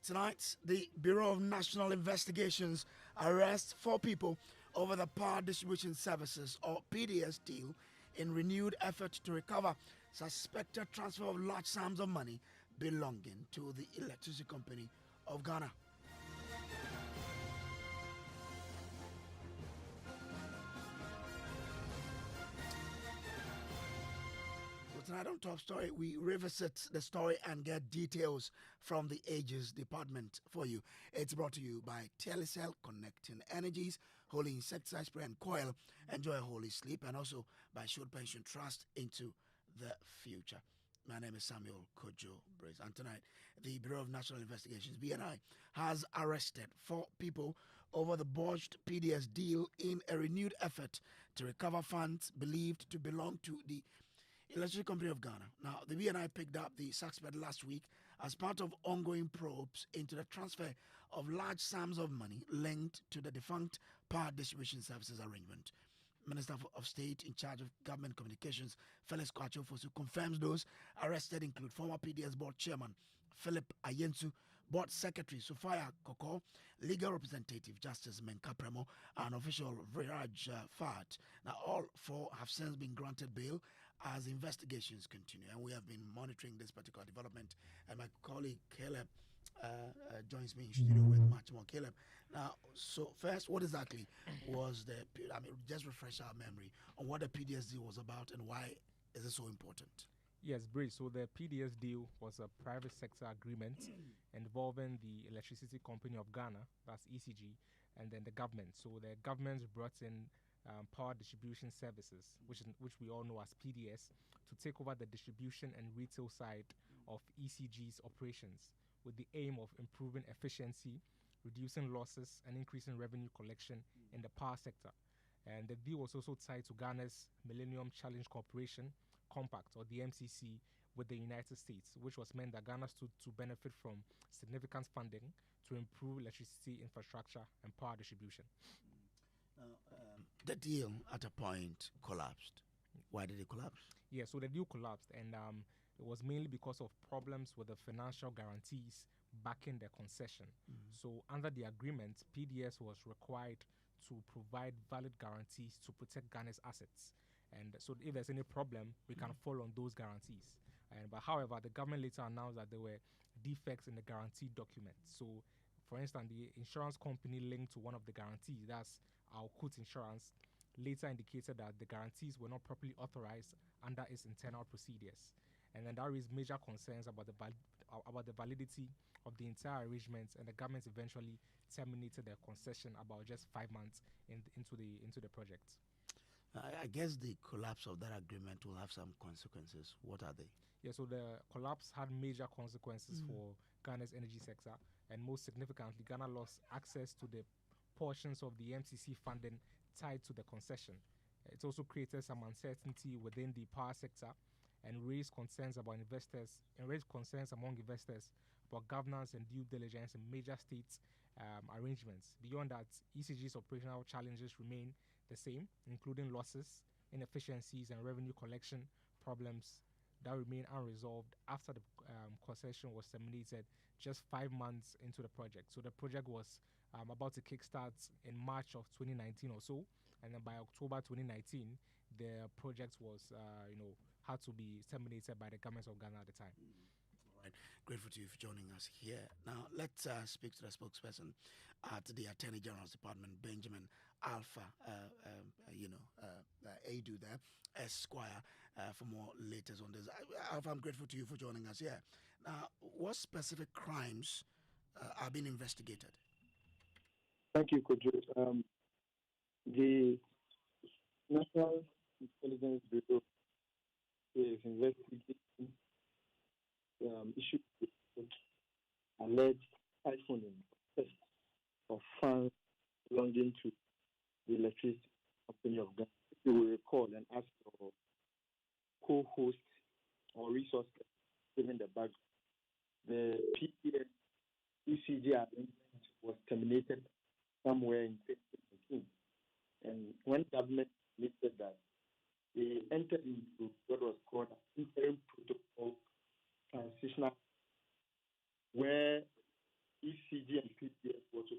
Tonight, the Bureau of National Investigations arrests 4 people over the Power Distribution Services or PDS deal in renewed effort to recover suspected transfer of large sums of money belonging to the Electricity Company of Ghana. Tonight on Top Story, we revisit the story and get details from the Ages Department for you. It's brought to you by Telecel, Connecting Energies, Holy Insecticide Spray and Coil. Enjoy a holy sleep, and also by Shield Pension Trust into the future. My name is Samuel Kojo Brace, and tonight the Bureau of National Investigations (BNI) has arrested 4 people over the botched PDS deal in a renewed effort to recover funds believed to belong to the Electricity Company of Ghana. Now, the BNI picked up the suspect last week as part of ongoing probes into the transfer of large sums of money linked to the defunct Power Distribution Services arrangement. Minister of State in charge of government communications, Felix Kwachofosu, confirms those arrested include former PDS board chairman Philip Ayensu, board secretary Sophia Koko, legal representative Justice Menkapremo, and official Viraj Fat. Now, all 4 have since been granted bail as investigations continue, and we have been monitoring this particular development. And my colleague Caleb joins me in studio with much more. Caleb, now, so first, what exactly was just refresh our memory on what the PDS deal was about and why is it so important? Yes, Bridge. So the PDS deal was a private sector agreement involving the Electricity Company of Ghana, that's ECG, and then the government. So the government brought in Power Distribution Services, which we all know as PDS, to take over the distribution and retail side of ECG's operations, with the aim of improving efficiency, reducing losses, and increasing revenue collection in the power sector. And the deal was also tied to Ghana's Millennium Challenge Corporation Compact, or the MCC, with the United States, which was meant that Ghana stood to benefit from significant funding to improve electricity infrastructure and power distribution. The deal at a point collapsed. Why did it collapse? Yeah, so the deal collapsed, and it was mainly because of problems with the financial guarantees backing the concession. So under the agreement, PDS was required to provide valid guarantees to protect Ghana's assets. And so if there's any problem, we can fall on those guarantees. But however, the government later announced that there were defects in the guarantee document. So, for instance, the insurance company linked to one of the guarantees, that's our Kut Insurance, later indicated that the guarantees were not properly authorized under its internal procedures. And then that raised major concerns about the validity of the entire arrangement, and the government eventually terminated their concession about just 5 months into the project. I guess the collapse of that agreement will have some consequences. What are they? Yeah, so the collapse had major consequences for Ghana's energy sector, and most significantly, Ghana lost access to the portions of the MCC funding tied to the concession. It also created some uncertainty within the power sector and raised concerns among investors about governance and due diligence in major state arrangements. Beyond that, ECG's operational challenges remain the same, including losses, inefficiencies, and revenue collection problems that remain unresolved after the concession was terminated just 5 months into the project. So the project was about to kickstart in March of 2019 or so, and then by October 2019, the project was, had to be terminated by the government of Ghana at the time. All right. Grateful to you for joining us here. Now, let's speak to the spokesperson at the Attorney General's Department, Benjamin Alpha, Adu there, Esquire, for more latest on this. Alpha, I'm grateful to you for joining us here. Now, what specific crimes are being investigated? Thank you, Kojo. The National Intelligence Bureau is investigating issues alleged siphoning of funds belonging to the Electricity Company of Ghana. If you will recall and ask your co-host or resource given the background, the PDS ECG arrangement was terminated somewhere in 2019. And when government admitted that, they entered into what was called an interim protocol transitional, where ECG and PDS were to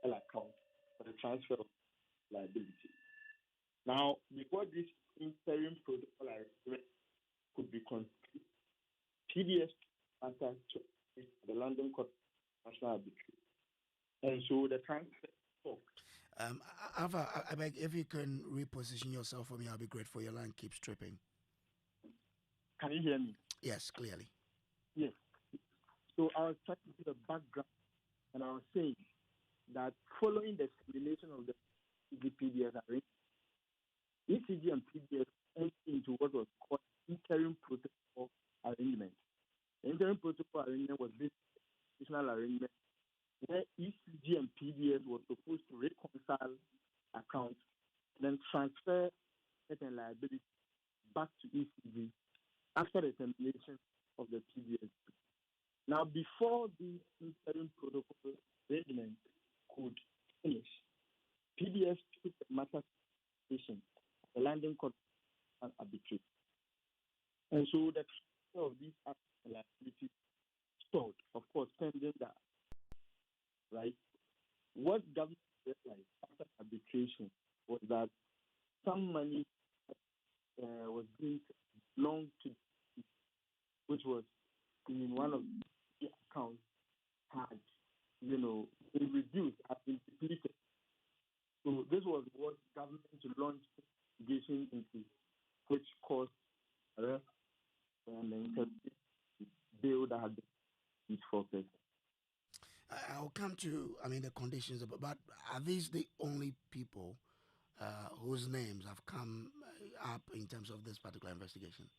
file account for the transfer of liability. Now, before this interim protocol arrangement could be complete, PDS matter to the London Court of National Arbitration. And so the transfer stopped. Ava, I beg if you can reposition yourself for me, I'll be grateful. Your line keeps tripping. Can you hear me? Yes, clearly. Yes. So I was trying to do the background, and I was saying that following the termination of the PDS arrangement, ECG and PDS entered into what was called interim protocol arrangement. The interim protocol arrangement was this additional arrangement where ECG and PDS were supposed to reconcile accounts, then transfer certain liability back to ECG after the termination of the PDS. Now, before the interim protocol arrangement could finish, PDS took the matter to the London Court of Arbitration. And so the transfer of these liabilities stored, of course, pending that. Right? What government realized after arbitration was that some money was being belonged to, which was in one of the accounts, had, been reduced, had been depleted. So this was what government launched investigation into, which caused arrest and the bill that had been used for purpose. I'll come to, the conditions, but are these the only people whose names have come up in terms of this particular investigation?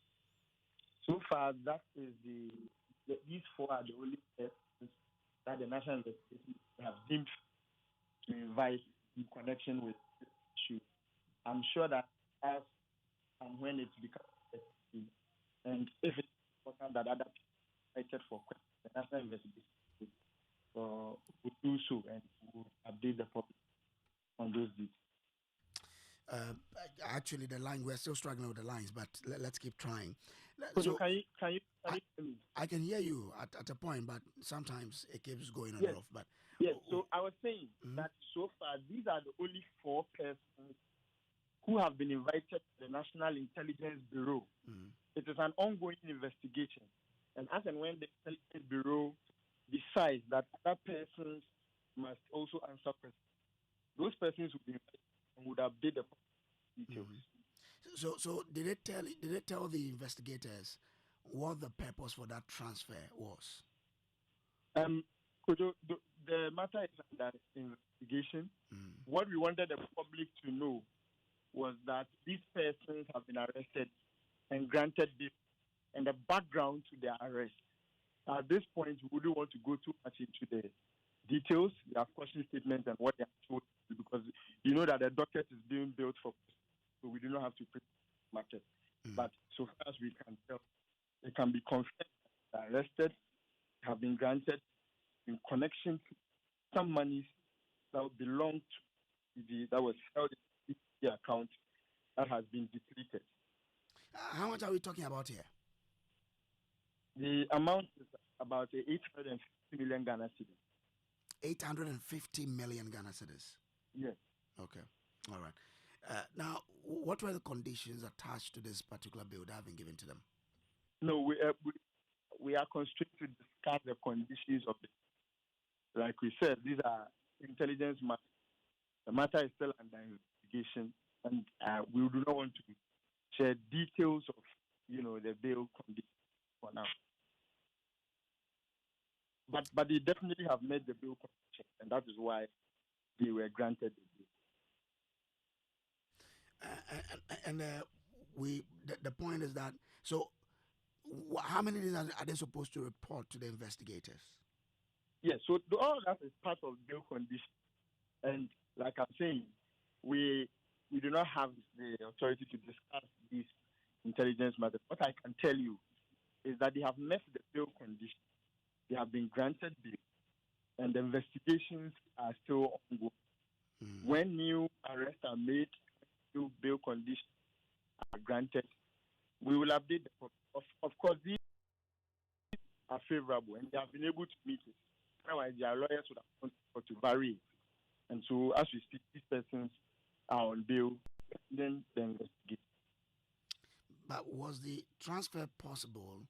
So far, that is these four are the only persons that the National Investigation have deemed to invite in connection with this issue. I'm sure that as and when it becomes effective, and if it's important that other people are invited for questions, the National Investigation will do so and will update the public on those details. Actually, the line, we're still struggling with the lines, but let's keep trying. So can you hear me? I can hear you at a point, but sometimes it keeps going on yes. and off. But yes, so I was saying that so far these are the only four persons who have been invited to the National Intelligence Bureau. It is an ongoing investigation, and as and when the Intelligence Bureau decides that other persons must also answer questions, those persons will be invited and would update the details. So did they tell the investigators what the purpose for that transfer was? Kojo, the matter is under investigation. What we wanted the public to know was that these persons have been arrested and granted bail, and the background to their arrest. At this point, we wouldn't want to go too much into the details, their question statements, and what they are told, because you know that the docket is being built for, so we do not have to print market. But so far as we can tell, it can be confirmed that arrested have been granted in connection to some monies that belonged to that was held in the account that has been depleted. How much are we talking about here? The amount is about 850 million Ghana cedis. 850 million Ghana cedis? Yes. Okay. All right. Now, what were the conditions attached to this particular bill that have been given to them? No, we are constrained to discuss the conditions of it. Like we said, these are intelligence matters. The matter is still under investigation, and we do not want to share details of, the bail conditions for now. But they definitely have met the bail conditions, and that is why they were granted the bail. The point is that, so how many days are they supposed to report to the investigators? Yes, so all that is part of bail conditions. And like I'm saying, we do not have the authority to discuss these intelligence matters. What I can tell you is that they have met the bail conditions. They have been granted bail, and the investigations are still ongoing. When new arrests are made, new bail conditions are granted, we will update the public. Of course, these are favorable, and they have been able to meet it. Otherwise, their lawyers would have wanted to vary. And so, as we speak, these persons are on bail. Then the investigation. But was the transfer possible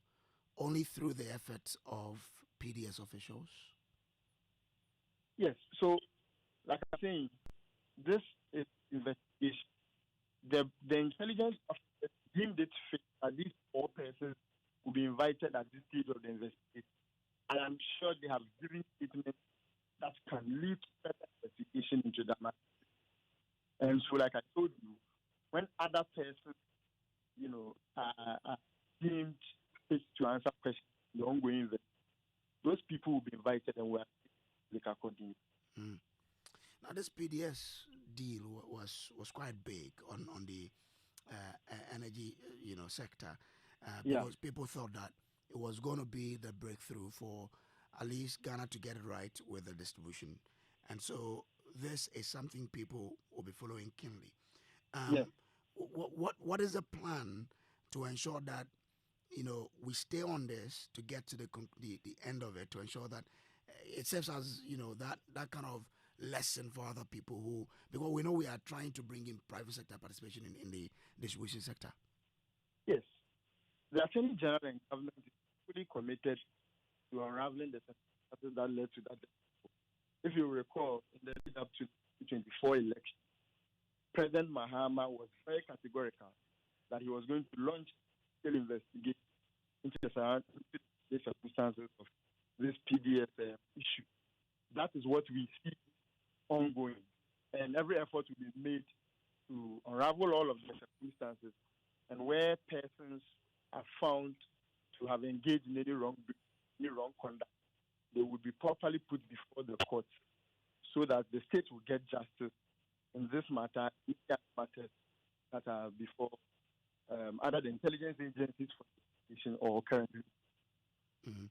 only through the efforts of PDS officials? Yes. So, like I'm saying, this is investigation. The intelligence officers deemed it fit that these four persons will be invited at this stage of the investigation. And I'm sure they have given statements that can lead to further investigation into that matter. And so, like I told you, when other persons, are deemed fit to answer questions in the ongoing investigation, those people will be invited and will accordingly. Mm. Now, this PDS deal was quite big on the energy sector because people thought that it was going to be the breakthrough for at least Ghana to get it right with the distribution, and so this is something people will be following keenly. What is the plan to ensure that we stay on this to get to the end of it, to ensure that it serves as that kind of lesson for other people who, because we know we are trying to bring in private sector participation in the distribution sector. Yes, the Attorney General and government is fully committed to unraveling the circumstances that led to that. If you recall, in the lead up to the 2024 election, President Mahama was very categorical that he was going to launch a investigation into the circumstances of this PDS issue. That is what we see ongoing, and every effort will be made to unravel all of the circumstances, and where persons are found to have engaged in any wrong conduct, they will be properly put before the court so that the state will get justice in this matter, matters that are before either the intelligence agencies for investigation or currently. Mm-hmm.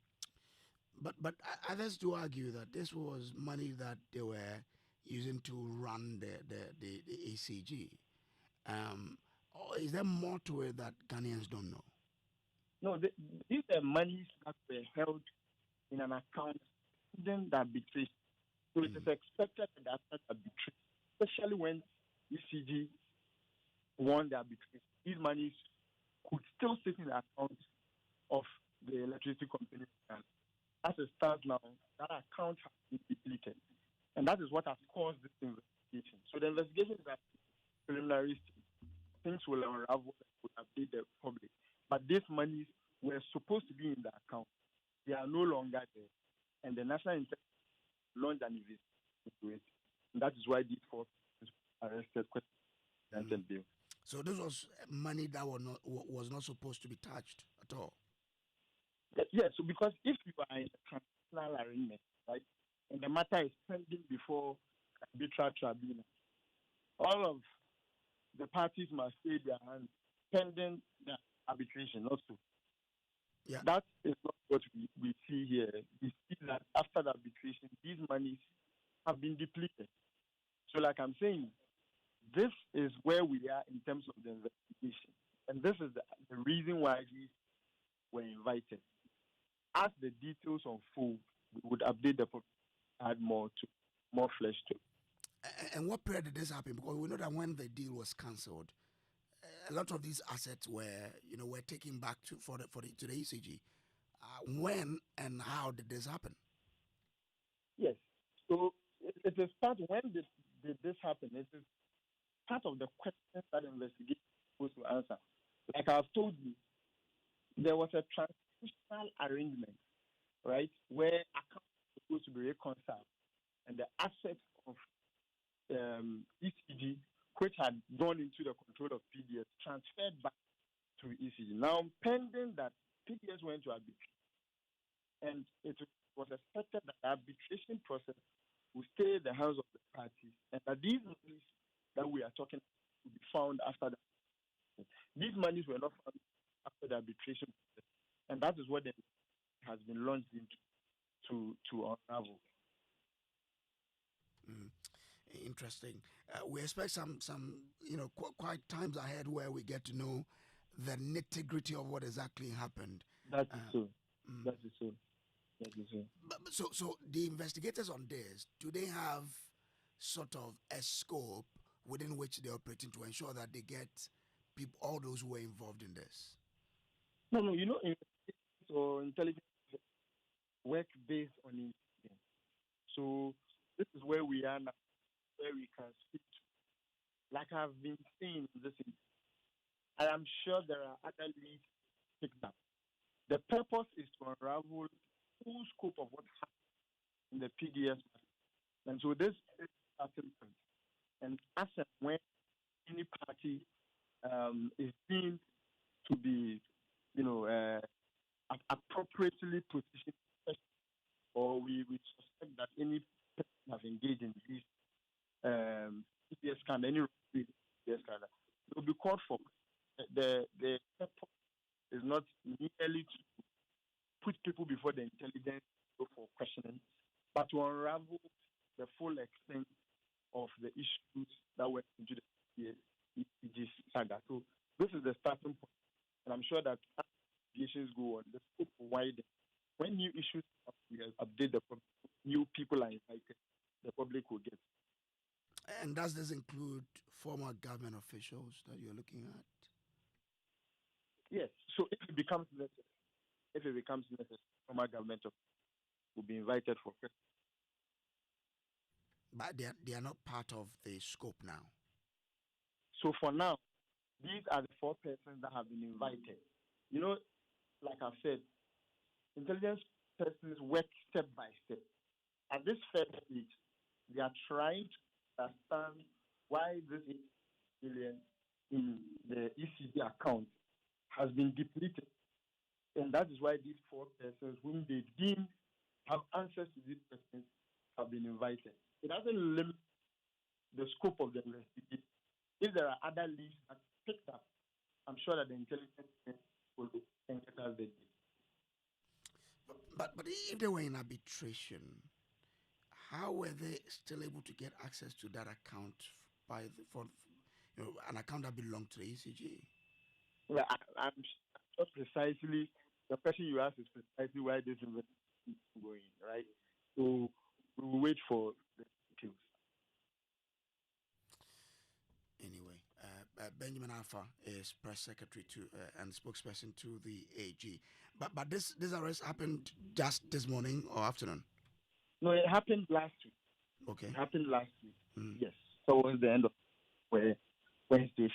But others do argue that this was money that they were using to run the ECG. Is there more to it that Ghanaians don't know? No, these are monies that were held in an account then that betrayed. So it is expected that arbitration, especially when ECG won the arbitration, these monies could still sit in the account of the electricity company. As it stands now, that account has been depleted. And that is what has caused this investigation. So the investigation is at preliminary stage. Things will unravel and will update the public. But these monies were supposed to be in the account. They are no longer there. And the National Intelligence launched an investigation into it. And that is why these four persons were arrested. So this was money that was not supposed to be touched at all? Yes, so because if you are in a transnational arrangement, right, and the matter is pending before arbitral tribunal, all of the parties must stay their hands pending the arbitration also. Yeah. That is not what we see here. We see that after the arbitration, these monies have been depleted. So like I'm saying, this is where we are in terms of the investigation. And this is the reason why we were invited. As the details unfold, we would update the public, add more flesh to it. And what period did this happen? Because we know that when the deal was cancelled, a lot of these assets were taken back to the ECG. When and how did this happen? Yes. So it is part. When did this happen? It is part of the questions that the investigation is supposed to answer. Like I've told you, there was a transitional arrangement, right, where accounts were supposed to be reconciled, and the assets of ECG, which had gone into the control of PDS, transferred back to ECG. Now, pending that, PDS went to arbitration, and it was expected that the arbitration process would stay in the hands of the parties, and that these monies that we are talking about would be found after that. These monies were not found after the arbitration process, and that is what has been launched into to unravel. Interesting. We expect some quite times ahead where we get to know the nitty-gritty of what exactly happened. That is so. That is so. So the investigators on this, do they have sort of a scope within which they're operating to ensure that they get people, all those who were involved in this? No, so intelligence work based on intelligence. So this is where we are now, where we can speak to. Like I've been saying this, I am sure there are other leads picked up. The purpose is to unravel the full scope of what happened in the PDS. And so this is starting point. And as and when any party is deemed to be, appropriately positioned, or we suspect that any person has engaged in this PDS scandal, any PDS scandal, will be called for. The purpose is not merely to put people before the intelligence for questioning, but to unravel the full extent of the issues that went into the ECG saga. So this is the starting point, and I'm sure that as investigations go on, the scope will widen. When new issues come, we update the public. New people are invited. The public will get. And does this include former government officials that you're looking at? Yes. So if it becomes necessary, former government will be invited for questions. But they are not part of the scope now. So for now, these are the 4 persons that have been invited. Like I've said, intelligence persons work step by step. At this first stage, they are trying to understand why this million in the ECG account has been depleted. And that is why these 4 persons, whom they deem have answers to these questions, have been invited. It doesn't limit the scope of the investigation. If there are other leads that picked up, I'm sure that the intelligence will get us the deal. But if they were in arbitration, how were they still able to get access to that account for an account that belonged to the ECG? Well, I'm sure precisely the question you asked is precisely why this investigation is going, right? So we will wait for the details. Anyway, Benjamin Alpha is press secretary to and spokesperson to the AG. But this arrest happened just this morning or afternoon? No, it happened last week. Okay. It happened last week. Yes. So it was the end of Wednesday.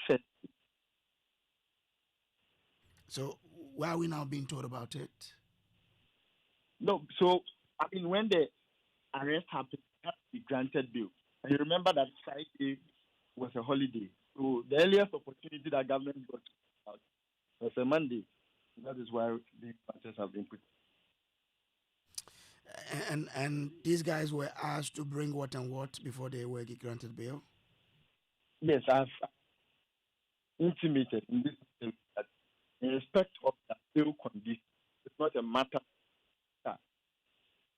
So why are we now being told about it? No, so when the arrest happened, it had to be granted bail. And you remember that Friday was a holiday. So the earliest opportunity that government got out was a Monday. That is why the matters have been put. And these guys were asked to bring what and what before they were granted bail? Yes, I've intimated in this that in respect of the bail condition, it's not a matter of that,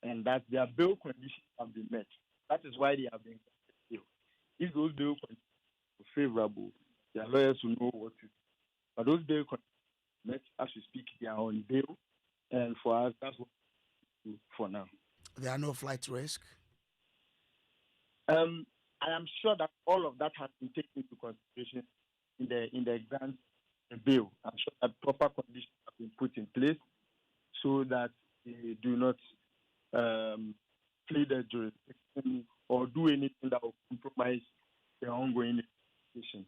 and that their bail conditions have been met. That is why they have been granted bail. If those bail conditions are favorable, their lawyers will know what to do. But those bail conditions met, as we speak, they are on bail, and for us, that's what we do for now. There are no flight risk? I am sure that all of that has been taken into consideration in the grant bail. I'm sure that proper conditions have been put in place so that they do not plead the jurisdiction or do anything that will compromise their ongoing investigation.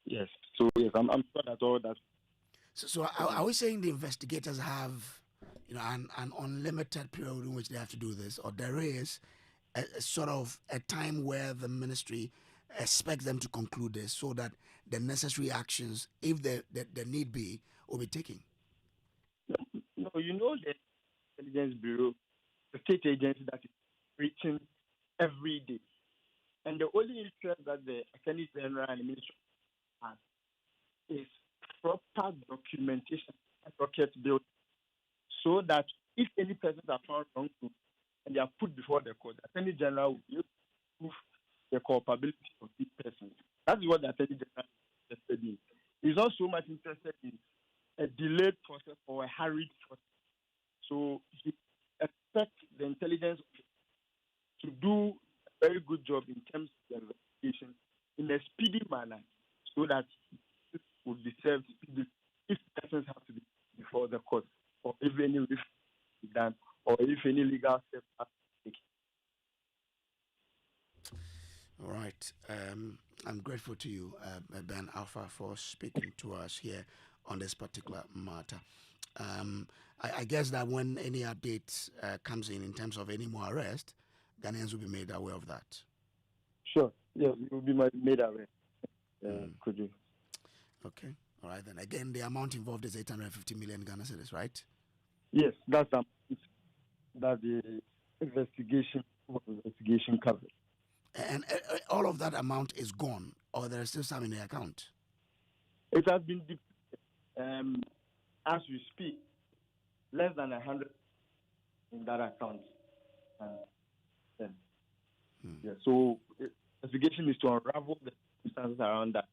Yes. So yes, I'm sure that all that. So are we saying the investigators have an unlimited period in which they have to do this, or there is a sort of a time where the ministry expects them to conclude this so that the necessary actions, if the need be, will be taken? No, the Intelligence Bureau, the state agency that is reaching every day. And the only interest that the Attorney General and the Ministry has is proper documentation and docket built so that if any persons are found wrongful and they are put before the court, the Attorney General will be able to prove the culpability of these persons. That's what the Attorney General is interested in. He's not so much interested in a delayed process or a hurried process. So he expect the intelligence to do a very good job in terms of the investigation in a speedy manner so that it would be served speedily if persons have to be before the court, or if any risk is done, or if any legal steps are taken. All right. I'm grateful to you, Ben Alpha, for speaking to us here on this particular matter. I guess that when any update comes in terms of any more arrest, Ghanaians will be made aware of that. Sure. Yes, it will be made aware. Kojo. Okay. All right, then. Again, the amount involved is 850 million Ghana cedis, right? Yes, that's the investigation covered. And all of that amount is gone, or there is still some in the account? It has been as we speak, less than 100 in that account. Yeah, so investigation is to unravel the circumstances around that.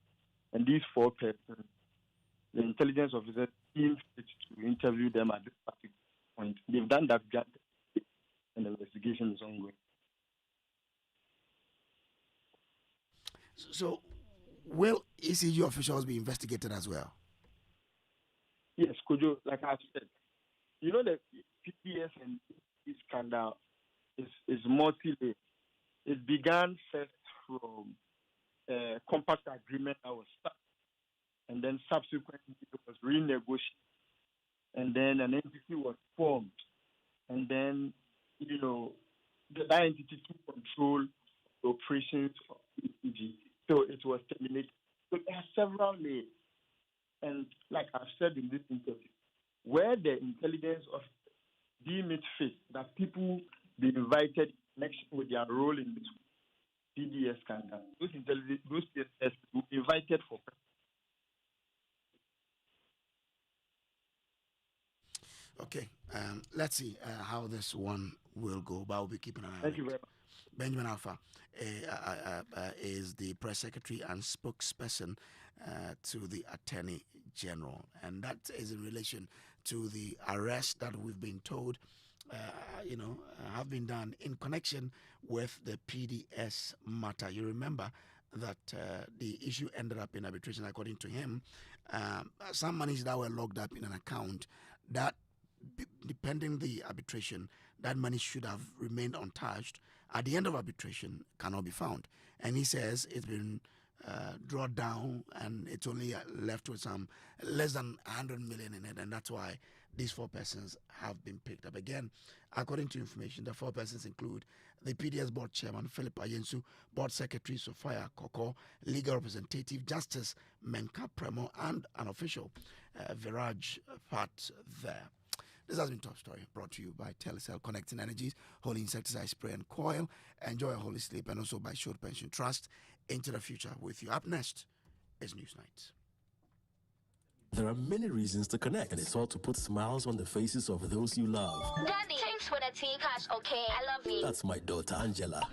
And these 4 persons, the intelligence officers seem fit to interview them at this particular point. They've done that, and the investigation is ongoing. So, will ECG officials be investigated as well? Yes, Kojo, like I said, you know the PDS and this scandal is multi-layered. It began first from a compact agreement that was started, and then subsequently it was renegotiated, and then an entity was formed, and then that entity took control of the operations of ECG, so it was terminated. So there are several layers, and like I've said in this interview, where the intelligence of deem it fit that people be invited in connection with their role in this PDS scandal, those PDS will be invited for. Okay, let's see how this one will go, but I'll be keeping an eye on it. Thank you very much. Benjamin Alpha is the press secretary and spokesperson to the Attorney General, and that is in relation to the arrest that we've been told have been done in connection with the PDS matter. You remember that the issue ended up in arbitration. According to him, some monies that were locked up in an account that, depending the arbitration, that money should have remained untouched. At the end of arbitration, cannot be found. And he says it's been drawn down and it's only left with some less than 100 million in it, and that's why these 4 persons have been picked up. Again, according to information, the 4 persons include the PDS board chairman, Philip Ayensu, board secretary, Sophia Kojo, legal representative, Justice Menka Premo, and an official, Viraj Pat there. This has been Top Story, brought to you by Telecel Connecting Energies, Holy Insecticide Spray and Coil. Enjoy a holy sleep, and also by Short Pension Trust. Into the future with you. Up next is Newsnight. There are many reasons to connect, and it's all to put smiles on the faces of those you love. Daddy, thanks for the tea cash, okay? I love you. That's my daughter Angela.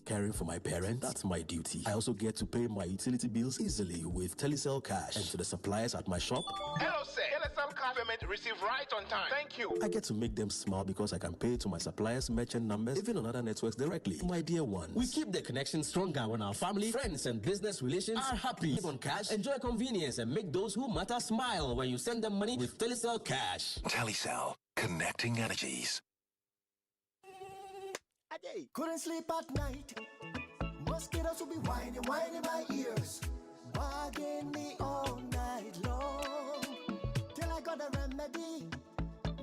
Caring for my parents, that's my duty. I also get to pay my utility bills easily with Telecel Cash. And to the suppliers at my shop, hello sir, Telecel Cash payment received right on time. Thank you. I get to make them smile because I can pay to my suppliers' merchant numbers, even on other networks directly. My dear ones, we keep the connection stronger when our family, friends, and business relations are happy. Live on cash, enjoy convenience, and make those who matter smile when you send them money with Telecel Cash. Telecel, connecting energies. Couldn't sleep at night. Mosquitoes will be whining my ears, bugging me all night long. Till I got a remedy.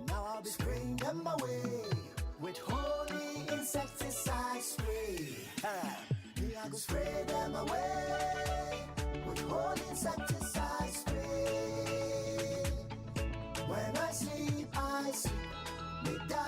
Now I'll be spraying them away with holy insecticide spray. I go spray them away with holy insecticide spray. When I sleep, me da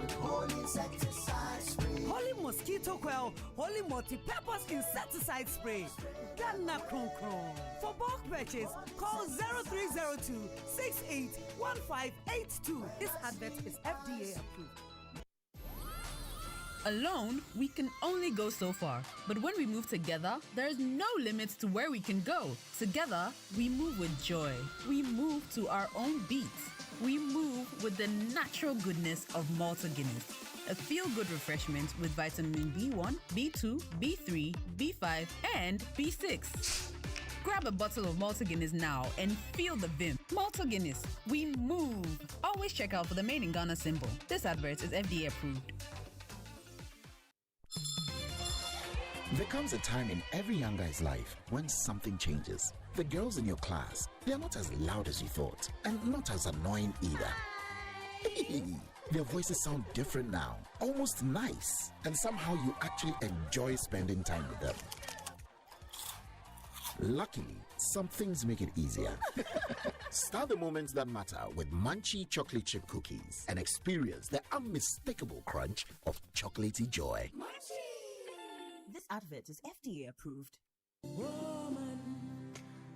with holy insecticide spray. Holy mosquito coil, holy multi-purpose insecticide spray. Dana Kron Kron. For bulk purchase, call 0302 681582. This advert is FDA approved. Alone, we can only go so far. But when we move together, there's no limits to where we can go. Together, we move with joy. We move to our own beats. We move with the natural goodness of Malta Guinness. A feel-good refreshment with vitamin B1, B2, B3, B5, and B6. Grab a bottle of Malta Guinness now and feel the vim. Malta Guinness, we move. Always check out for the Made in Ghana symbol. This advert is FDA approved. There comes a time in every young guy's life when something changes. The girls in your class, they are not as loud as you thought, and not as annoying either. Their voices sound different now, almost nice, and somehow you actually enjoy spending time with them. Luckily, some things make it easier. Start the moments that matter with Munchie chocolate chip cookies and experience the unmistakable crunch of chocolatey joy. This advert is FDA approved. Woman,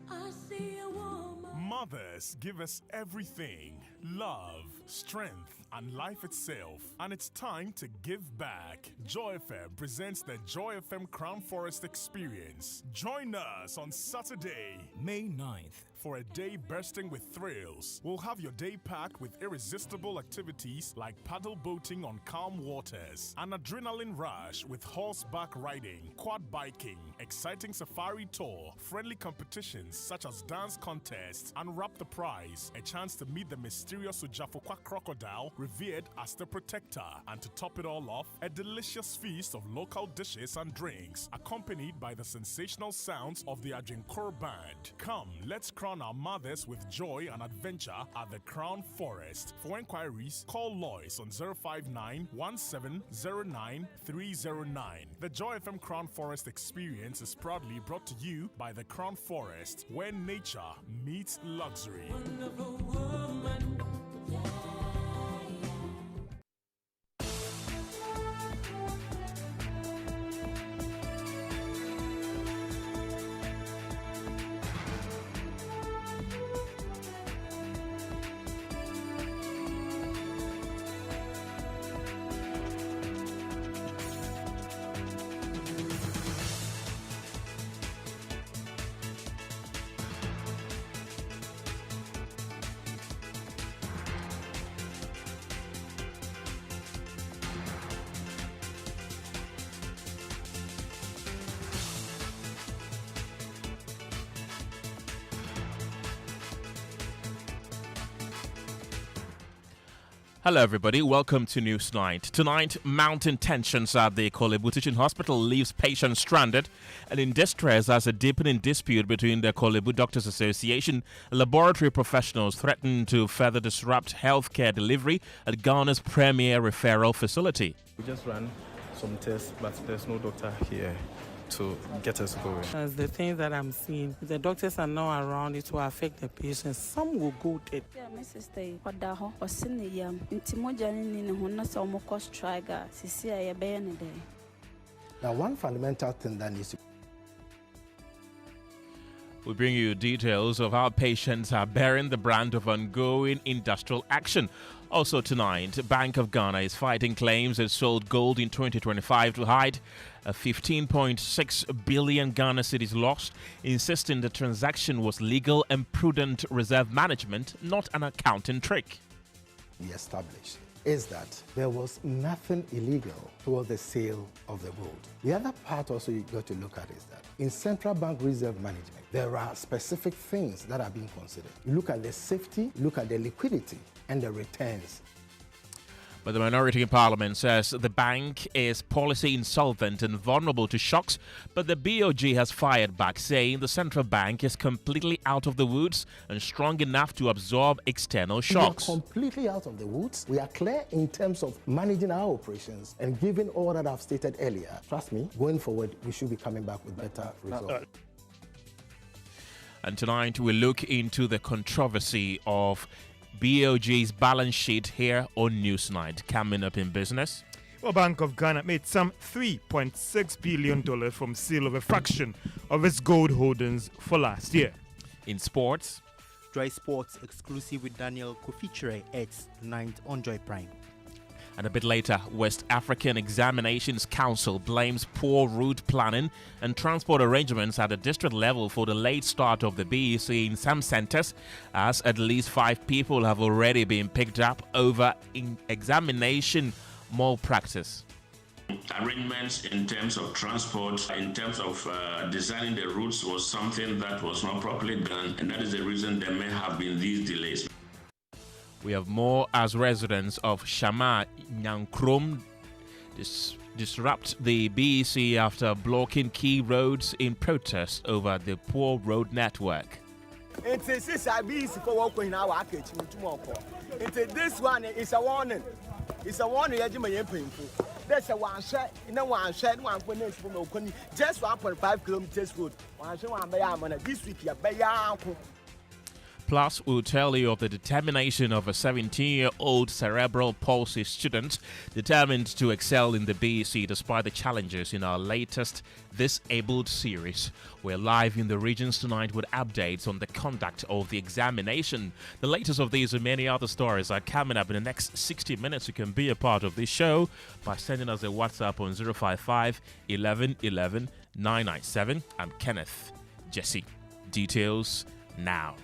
I see a woman. Mothers give us everything: love, strength, and life itself. And it's time to give back. Joy FM presents the Joy FM Crown Forest Experience. Join us on Saturday, May 9th. For a day bursting with thrills. We'll have your day packed with irresistible activities like paddle boating on calm waters, an adrenaline rush with horseback riding, quad biking, exciting safari tour, friendly competitions such as dance contests, and wrap the prize, a chance to meet the mysterious Ujafokwa crocodile revered as the protector, and to top it all off, a delicious feast of local dishes and drinks, accompanied by the sensational sounds of the Ajinkoro Band. Come, let's crown our mothers with joy and adventure at the Crown Forest. For inquiries, call Lois on 059 1709 309. The Joy FM Crown Forest Experience is proudly brought to you by the Crown Forest, where nature meets luxury. Wonderful woman. Hello everybody, welcome to News Night. Tonight, mounting tensions at the Kolibu Teaching Hospital leaves patients stranded and in distress as a deepening dispute between the Kolibu Doctors Association and laboratory professionals threaten to further disrupt healthcare delivery at Ghana's premier referral facility. We just ran some tests, but there's no doctor here to get us going. As the things that I'm seeing, if the doctors are not around, it will affect the patients. Some will go dead. Yeah, my sister, Wadaho, or Siniyam, Intimojan in Honasa Mokos Triga, Sisia Bayanade. Now, one fundamental thing that needs to we bring you details of how patients are bearing the brand of ongoing industrial action. Also tonight, Bank of Ghana is fighting claims it sold gold in 2025 to hide a 15.6 billion Ghana cedis lost, insisting the transaction was legal and prudent reserve management, not an accounting trick. be established is that there was nothing illegal toward the sale of the gold. The other part also you got to look at is that in central bank reserve management, there are specific things that are being considered. You look at the safety, look at the liquidity, and the returns. But the minority in Parliament says the bank is policy insolvent and vulnerable to shocks, but the BOG has fired back, saying the central bank is completely out of the woods and strong enough to absorb external shocks. We are completely out of the woods. We are clear in terms of managing our operations, and given all that I've stated earlier, trust me, going forward, we should be coming back with better results. And tonight we look into the controversy of BOG's balance sheet here on Newsnight. Coming up in business. Well, Bank of Ghana made some $3.6 billion from sale of a fraction of its gold holdings for last year. In sports, Joy Sports exclusive with Daniel Kofichire at 9th on Joy Prime. And a bit later, West African Examinations Council blames poor route planning and transport arrangements at the district level for the late start of the BEC in some centers, as at least 5 people have already been picked up over examination malpractice. Arrangements in terms of transport, in terms of designing the routes was something that was not properly done, and that is the reason there may have been these delays. We have more as residents of Shama Nyankrom disrupt the BEC after blocking key roads in protest over the poor road network. This one is a warning. It's a warning. That's a one shot, one shot, 1.5 kilometers road. This week, Plus, we'll tell you of the determination of a 17-year-old cerebral palsy student determined to excel in the BEC despite the challenges in our latest This Abled series. We're live in the regions tonight with updates on the conduct of the examination. The latest of these and many other stories are coming up in the next 60 minutes. You can be a part of this show by sending us a WhatsApp on 055 11 11 997. I'm Kenneth. Gyasi. Details now.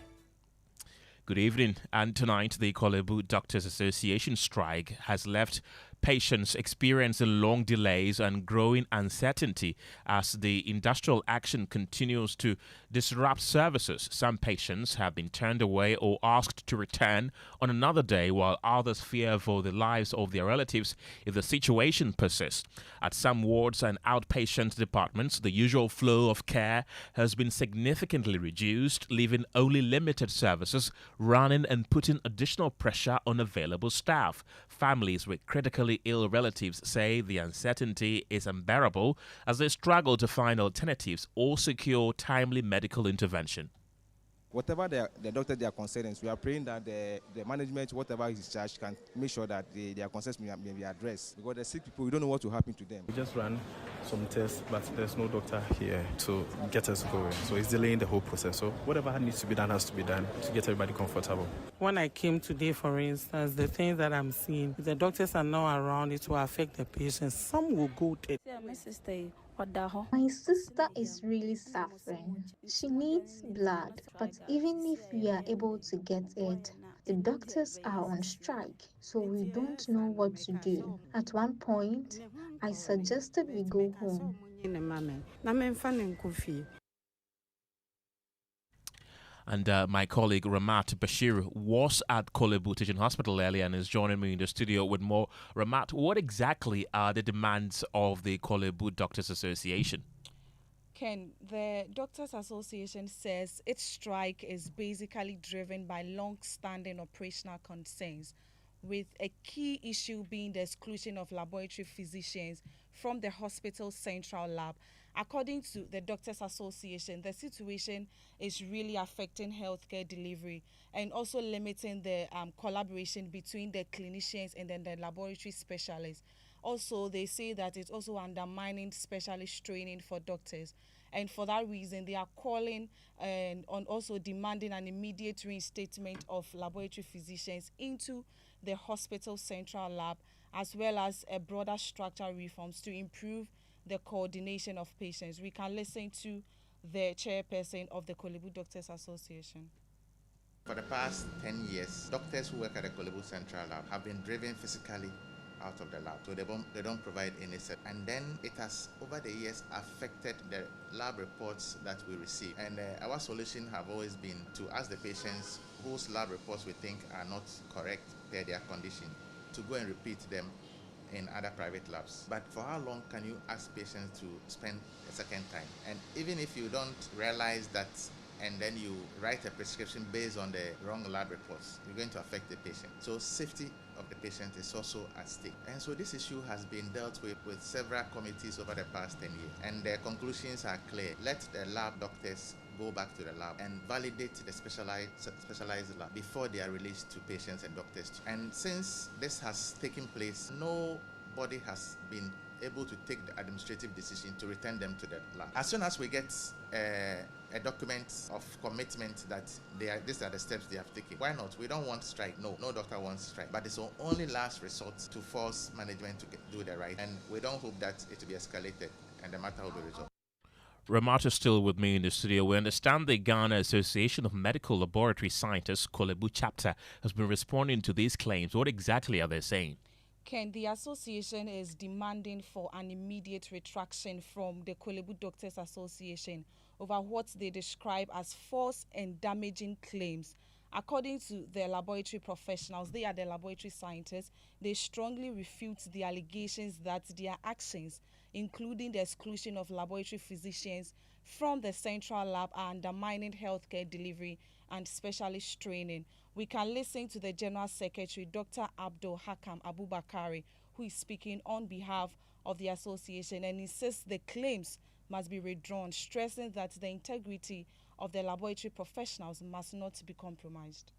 Good evening. And tonight, the Kolibu Doctors Association strike has left patients experiencing long delays and growing uncertainty as the industrial action continues to disrupt services. Some patients have been turned away or asked to return on another day, while others fear for the lives of their relatives if the situation persists. At some wards and outpatient departments, the usual flow of care has been significantly reduced, leaving only limited services running and putting additional pressure on available staff. Families with critically ill relatives say the uncertainty is unbearable as they struggle to find alternatives or secure timely medical intervention. Whatever the doctor they are concerned, we are praying that the management, whatever is charged, can make sure that their concerns may be addressed. Because the sick people, we don't know what will happen to them. We just ran some tests, but there's no doctor here to get us going. So it's delaying the whole process. So whatever needs to be done has to be done to get everybody comfortable. When I came today, for instance, the things that I'm seeing, if the doctors are not around, it will affect the patients. Some will go dead. My sister is really suffering. She needs blood, but even if we are able to get it, the doctors are on strike, so we don't know what to do. At one point, I suggested we go home. And my colleague Ramat Bashir was at Kolibu Teaching Hospital earlier and is joining me in the studio with more. Ramat, what exactly are the demands of the Kolibu Doctors Association? Ken, the Doctors Association says its strike is basically driven by long-standing operational concerns, with a key issue being the exclusion of laboratory physicians from the hospital's central lab. According to the Doctors Association, the situation is really affecting healthcare delivery and also limiting the collaboration between the clinicians and then the laboratory specialists. Also, they say that it's also undermining specialist training for doctors. And for that reason, they are calling and on also demanding an immediate reinstatement of laboratory physicians into the hospital central lab, as well as a broader structural reforms to improve the coordination of patients. We can listen to the chairperson of the Kolibu Doctors Association. For the past 10 years, doctors who work at the Kolibu Central Lab have been driven physically out of the lab, so they don't provide any service. And then it has, over the years, affected the lab reports that we receive. And our solution have always been to ask the patients whose lab reports we think are not correct per their condition to go and repeat them in other private labs. But for how long can you ask patients to spend a second time? And even if you don't realize that and then you write a prescription based on the wrong lab reports, you're going to affect the patient. So safety of the patient is also at stake. And so this issue has been dealt with several committees over the past 10 years. And the conclusions are clear. Let the lab doctors go back to the lab and validate the specialized lab before they are released to patients and doctors. And since this has taken place, no body has been able to take the administrative decision to return them to the lab. As soon as we get a document of commitment that these are the steps they have taken, why not? We don't want strike. No doctor wants strike. But it's the only last resort to force management to do the right. And we don't hope that it will be escalated and the matter will be resolved. Ramata is still with me in the studio. We understand the Ghana Association of Medical Laboratory Scientists, Kolibu chapter, has been responding to these claims. What exactly are they saying? Ken, the association is demanding for an immediate retraction from the Kolibu Doctors Association over what they describe as false and damaging claims. According to the laboratory professionals, they are the laboratory scientists, they strongly refute the allegations that their actions, including the exclusion of laboratory physicians from the central lab, are undermining healthcare delivery and specialist training. We can listen to the General Secretary, Dr. Abdul Hakam Abubakari, who is speaking on behalf of the association and insists the claims must be withdrawn, stressing that the integrity of the laboratory professionals must not be compromised.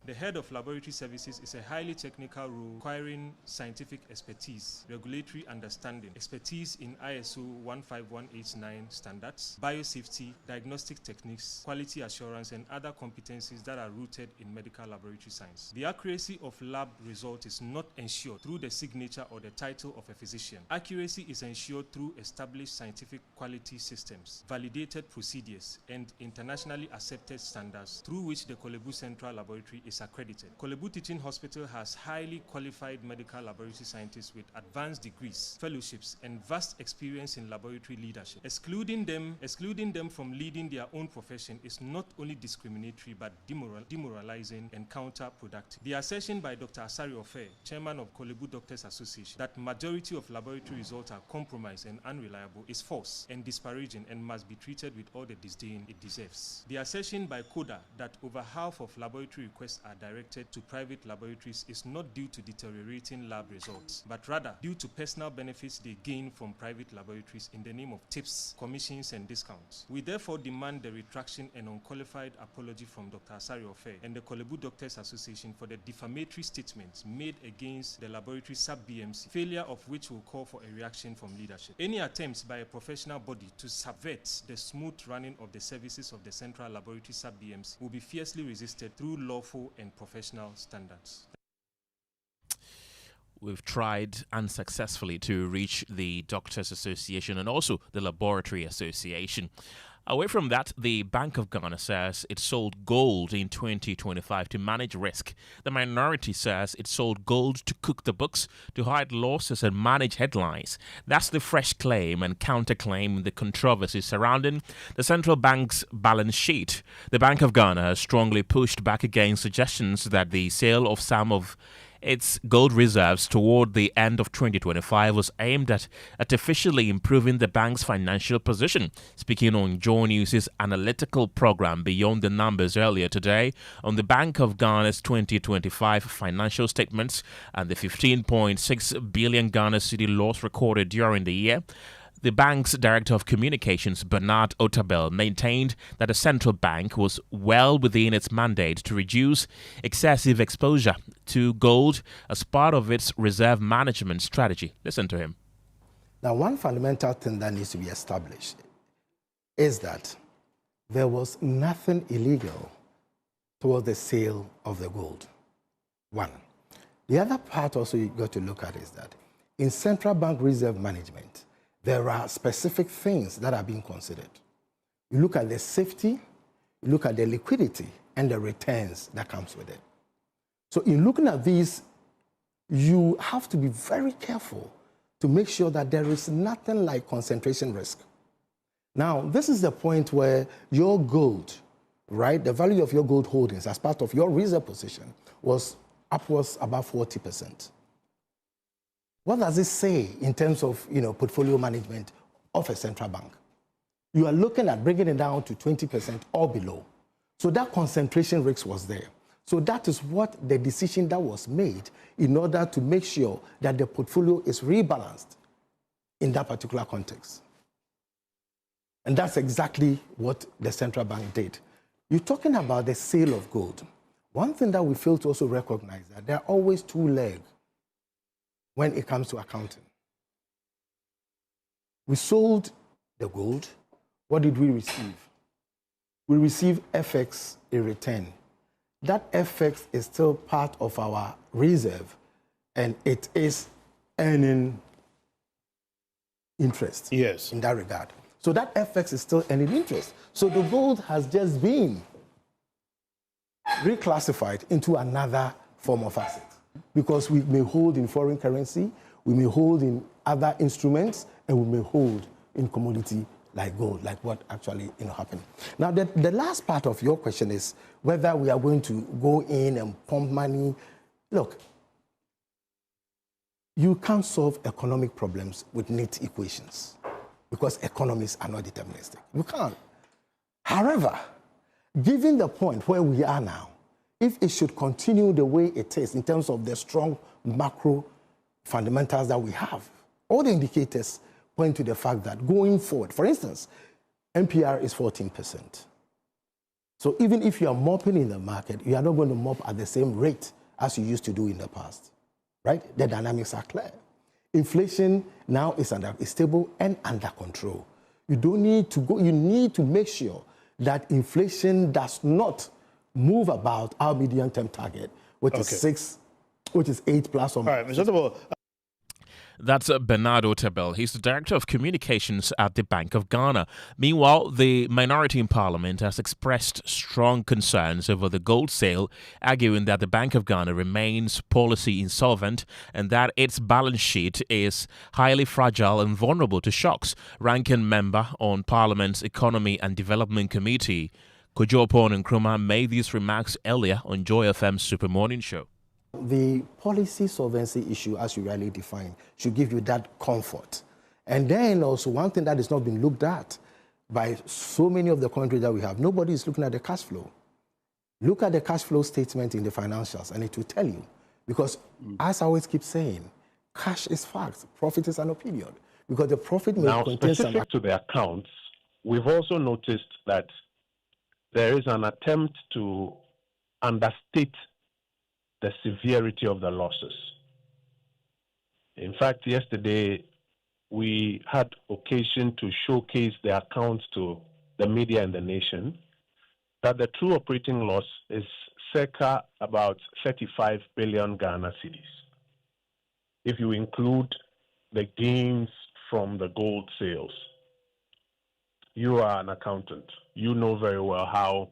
The head of laboratory services is a highly technical role requiring scientific expertise, regulatory understanding, expertise in ISO 15189 standards, biosafety, diagnostic techniques, quality assurance, and other competencies that are rooted in medical laboratory science. The accuracy of lab results is not ensured through the signature or the title of a physician. Accuracy is ensured through established scientific quality systems, validated procedures, and internationally accepted standards through which the Kolibu Central Laboratory is accredited. Kolibu Teaching Hospital has highly qualified medical laboratory scientists with advanced degrees, fellowships, and vast experience in laboratory leadership. Excluding them from leading their own profession is not only discriminatory but demoralizing and counterproductive. The assertion by Dr. Asari Ofe, chairman of Kolibu Doctors Association, that majority of laboratory results are compromised and unreliable is false and disparaging and must be treated with all the disdain it deserves. The assertion by CODA that over half of laboratory requests are directed to private laboratories is not due to deteriorating lab results, but rather due to personal benefits they gain from private laboratories in the name of tips, commissions, and discounts. We therefore demand the retraction and unqualified apology from Dr. Asari Ofe and the Kolibu Doctors Association for the defamatory statements made against the laboratory sub-BMC, failure of which will call for a reaction from leadership. Any attempts by a professional body to subvert the smooth running of the services of the Central Laboratory sub-BMC will be fiercely resisted through lawful and professional standards. We've tried unsuccessfully to reach the Doctors Association and also the Laboratory Association. Away from that, the Bank of Ghana says it sold gold in 2025 to manage risk. The minority says it sold gold to cook the books, to hide losses and manage headlines. That's the fresh claim and counterclaim in the controversy surrounding the central bank's balance sheet. The Bank of Ghana has strongly pushed back against suggestions that the sale of some of its gold reserves toward the end of 2025 was aimed at artificially improving the bank's financial position. Speaking on Joy News' analytical program Beyond the Numbers earlier today on the Bank of Ghana's 2025 financial statements and the 15.6 billion Ghana cedi loss recorded during the year, the bank's Director of Communications, Bernard Otabel, maintained that the central bank was well within its mandate to reduce excessive exposure to gold as part of its reserve management strategy. Listen to him. Now, one fundamental thing that needs to be established is that there was nothing illegal towards the sale of the gold. One. The other part also you got to look at is that in central bank reserve management, there are specific things that are being considered. You look at the safety, you look at the liquidity, and the returns that comes with it. So in looking at these, you have to be very careful to make sure that there is nothing like concentration risk. Now, this is the point where your gold, right, the value of your gold holdings as part of your reserve position was upwards about 40%. What does it say in terms of, portfolio management of a central bank? You are looking at bringing it down to 20% or below. So that concentration risk was there. So that is what the decision that was made in order to make sure that the portfolio is rebalanced in that particular context. And that's exactly what the central bank did. You're talking about the sale of gold. One thing that we fail to also recognize that there are always two legs when it comes to accounting. We sold the gold. What did we receive? We received FX in return. That FX is still part of our reserve, and it is earning interest in that regard. So that FX is still earning interest. So the gold has just been reclassified into another form of asset, because we may hold in foreign currency, we may hold in other instruments, and we may hold in commodity like gold, like what actually happened. Now, the last part of your question is whether we are going to go in and pump money. Look, you can't solve economic problems with neat equations, because economies are not deterministic. You can't. However, given the point where we are now, if it should continue the way it is in terms of the strong macro fundamentals that we have, all the indicators point to the fact that going forward, for instance, NPR is 14%. So even if you are mopping in the market, you are not going to mop at the same rate as you used to do in the past, right? The dynamics are clear. Inflation now is stable and under control. You don't need to go, you need to make sure that inflation does not move about our medium-term target, which is 8 plus or minus. All right, Mr. Tabo. That's Bernardo Tebel. He's the Director of Communications at the Bank of Ghana. Meanwhile, the minority in Parliament has expressed strong concerns over the gold sale, arguing that the Bank of Ghana remains policy insolvent and that its balance sheet is highly fragile and vulnerable to shocks. Ranking member on Parliament's Economy and Development Committee, Kojo and Nkrumah, made these remarks earlier on Joy FM's Super Morning Show. The policy solvency issue, as you rightly define, should give you that comfort. And then also one thing that has not been looked at by so many of the countries that we have, nobody is looking at the cash flow. Look at the cash flow statement in the financials and it will tell you. Because as I always keep saying, cash is fact, profit is an opinion. Because the profit may contain some... Specific to the accounts, we've also noticed that there is an attempt to understate the severity of the losses. In fact, yesterday, we had occasion to showcase the accounts to the media and the nation that the true operating loss is circa about 35 billion Ghana cedis. If you include the gains from the gold sales, you are an accountant. You know very well how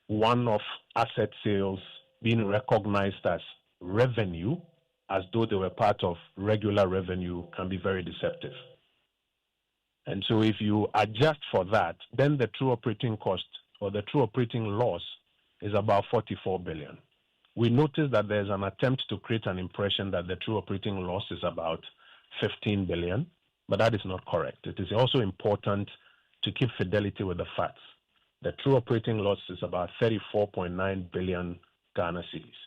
one-off asset sales being recognized as revenue, as though they were part of regular revenue, can be very deceptive. And so if you adjust for that, then the true operating cost or the true operating loss is about 44 billion. We notice that there's an attempt to create an impression that the true operating loss is about 15 billion, but that is not correct. It is also important to keep fidelity with the facts. The true operating loss is about 34.9 billion Ghana cedis.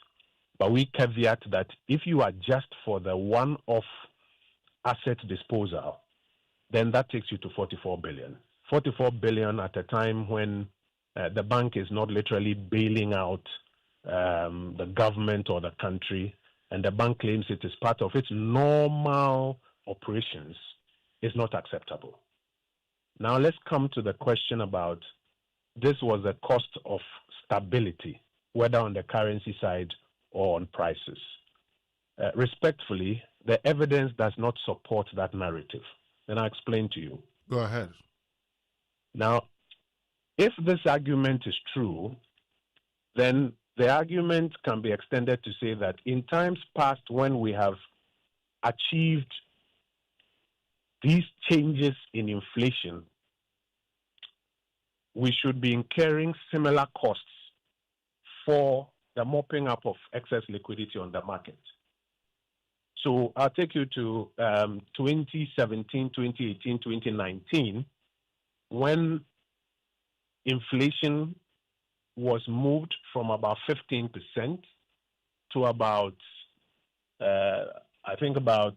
But we caveat that if you adjust for the one-off asset disposal, then that takes you to 44 billion. 44 billion at a time when the bank is not literally bailing out the government or the country, and the bank claims it is part of its normal operations, is not acceptable. Now let's come to the question about this was a cost of stability, whether on the currency side or on prices. Respectfully, the evidence does not support that narrative. And I'll explain to you. Go ahead. Now, if this argument is true, then the argument can be extended to say that in times past when we have achieved these changes in inflation, we should be incurring similar costs for the mopping up of excess liquidity on the market. So I'll take you to 2017, 2018, 2019, when inflation was moved from about 15% to about, I think about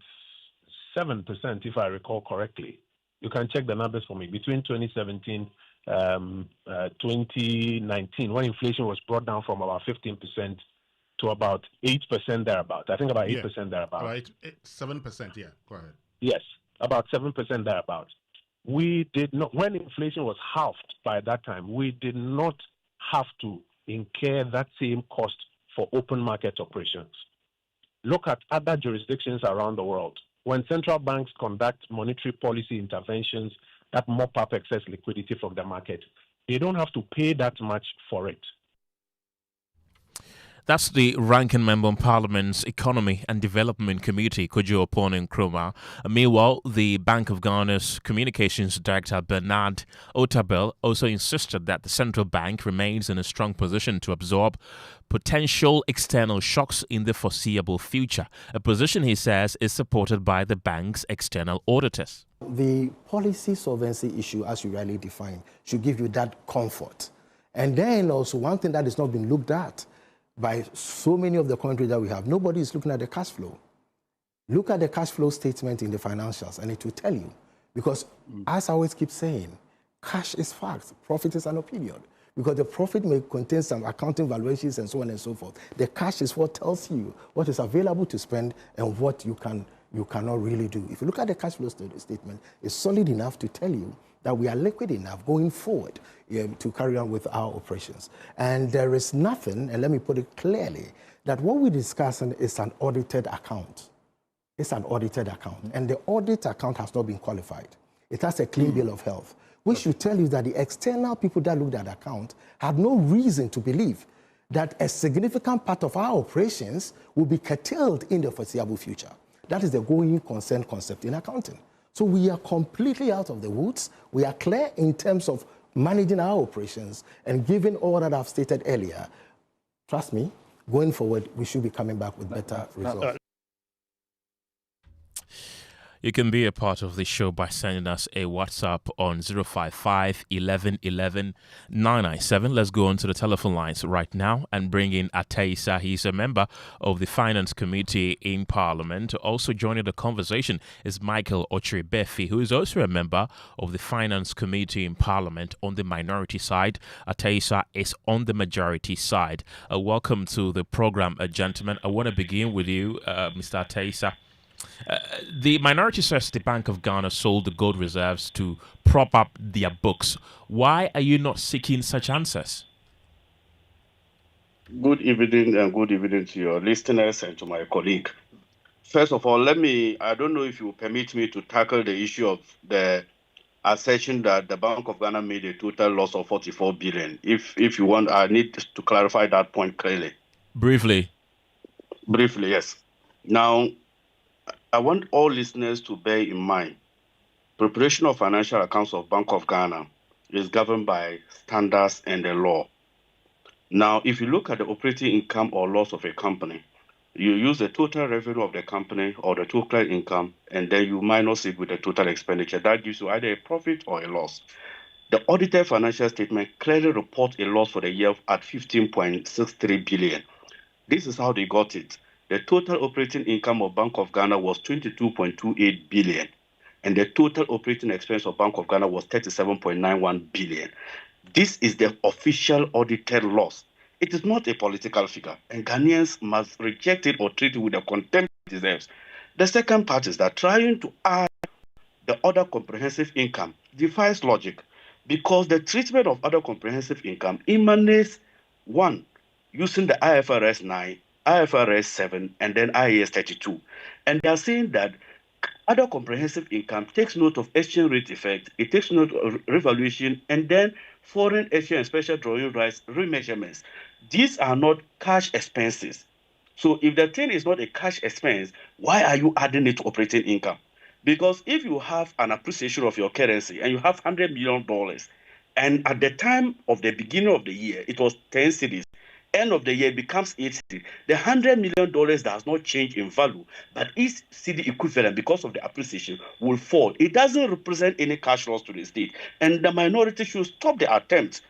7%, if I recall correctly. You can check the numbers for me. Between 2017 2019, when inflation was brought down from about 15% to about 8% thereabout. I think about 8% thereabout. Right, 7%. Yeah, go ahead. Yes, about 7% thereabout. We did not, when inflation was halved by that time, we did not have to incur that same cost for open market operations. Look at other jurisdictions around the world. When central banks conduct monetary policy interventions that mop up excess liquidity from the market, they don't have to pay that much for it. That's the ranking member on Parliament's Economy and Development Committee, Kojo Nkrumah. Meanwhile, the Bank of Ghana's Communications Director, Bernard Otabel, also insisted that the central bank remains in a strong position to absorb potential external shocks in the foreseeable future, a position he says is supported by the bank's external auditors. The policy solvency issue, as you rightly define, should give you that comfort. And then also one thing that has not been looked at by so many of the countries that we have, nobody is looking at the cash flow. Look at the cash flow statement in the financials and it will tell you. Because as I always keep saying, cash is fact, profit is an opinion. Because the profit may contain some accounting valuations and so on and so forth. The cash is what tells you what is available to spend and what you cannot really do. If you look at the cash flow statement, it's solid enough to tell you that we are liquid enough going forward to carry on with our operations. And there is nothing, and let me put it clearly, that what we're discussing is an audited account. It's an audited account, and the audit account has not been qualified. It has a clean bill of health, which should tell you that the external people that looked at the account had no reason to believe that a significant part of our operations will be curtailed in the foreseeable future. That is the going concern concept in accounting. So we are completely out of the woods. We are clear in terms of managing our operations, and given all that I've stated earlier, trust me, going forward, we should be coming back with better results. You can be a part of the show by sending us a WhatsApp on 055 11 11 997. Let's go on to the telephone lines right now and bring in Ataisa. He's a member of the Finance Committee in Parliament. Also joining the conversation is Michael Ochiri-Befi, who is also a member of the Finance Committee in Parliament on the minority side. Ataisa is on the majority side. Welcome to the program, gentlemen. I want to begin with you, Mr. Ataisa. The minority says the Bank of Ghana sold the gold reserves to prop up their books. Why are you not seeking such answers? Good evening, and good evening to your listeners and to my colleague. First of all, I don't know if you permit me to tackle the issue of the assertion that the Bank of Ghana made a total loss of 44 billion. If you want, I need to clarify that point clearly. Briefly, yes. Now, I want all listeners to bear in mind, preparation of financial accounts of Bank of Ghana is governed by standards and the law. Now, if you look at the operating income or loss of a company, you use the total revenue of the company or the total income, and then you minus it with the total expenditure. That gives you either a profit or a loss. The audited financial statement clearly reports a loss for the year at 15.63 billion. This is how they got it. The total operating income of Bank of Ghana was 22.28 billion, and the total operating expense of Bank of Ghana was 37.91 billion. This is the official audited loss. It is not a political figure, and Ghanaians must reject it or treat it with the contempt it deserves. The second part is that trying to add the other comprehensive income defies logic, because the treatment of other comprehensive income emanates, one, using the IFRS 9, IFRS 7, and then IAS 32. And they are saying that other comprehensive income takes note of exchange rate effect, it takes note of revaluation, and then foreign exchange and special drawing rights remeasurements. These are not cash expenses. So if the thing is not a cash expense, why are you adding it to operating income? Because if you have an appreciation of your currency and you have $100 million, and at the time of the beginning of the year, it was 10 cedis, end of the year becomes 80. The $100 million does not change in value, but each cedi equivalent, because of the appreciation, will fall. It doesn't represent any cash loss to the state. And the minority should stop the attempt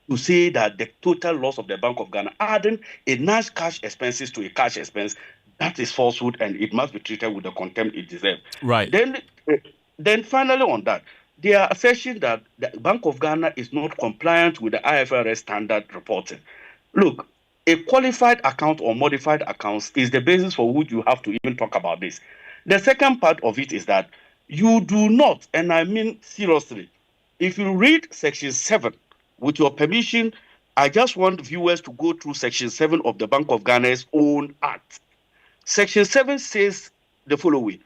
to say that the total loss of the Bank of Ghana, adding a non-cash expenses to a cash expense, that is falsehood, and it must be treated with the contempt it deserves. Right. Then finally on that, they are asserting that the Bank of Ghana is not compliant with the IFRS standard reporting. Look, a qualified account or modified accounts is the basis for which you have to even talk about this. The second part of it is that you do not, and I mean seriously, if you read Section 7, with your permission, I just want viewers to go through Section 7 of the Bank of Ghana's own Act. Section 7 says the following.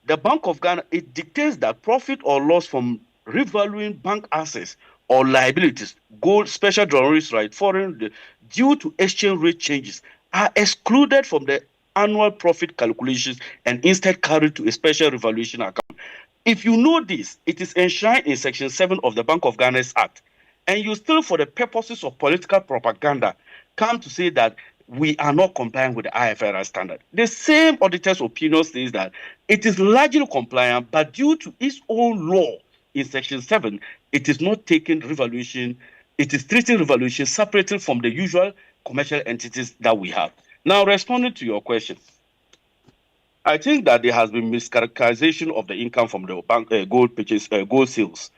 The Bank of Ghana, it dictates that profit or loss from revaluing bank assets or liabilities, gold, special drawings, right, foreign, due to exchange rate changes, are excluded from the annual profit calculations and instead carried to a special revaluation account. If you know this, it is enshrined in Section 7 of the Bank of Ghana's Act, and you still, for the purposes of political propaganda, come to say that we are not complying with the IFRS standard. The same auditor's opinion says that it is largely compliant, but due to its own law in Section 7, it is not taking revaluation, it is treating revaluation separated from the usual commercial entities that we have. Now, responding to your question, I think that there has been mischaracterization of the income from the bank gold purchase, gold sales.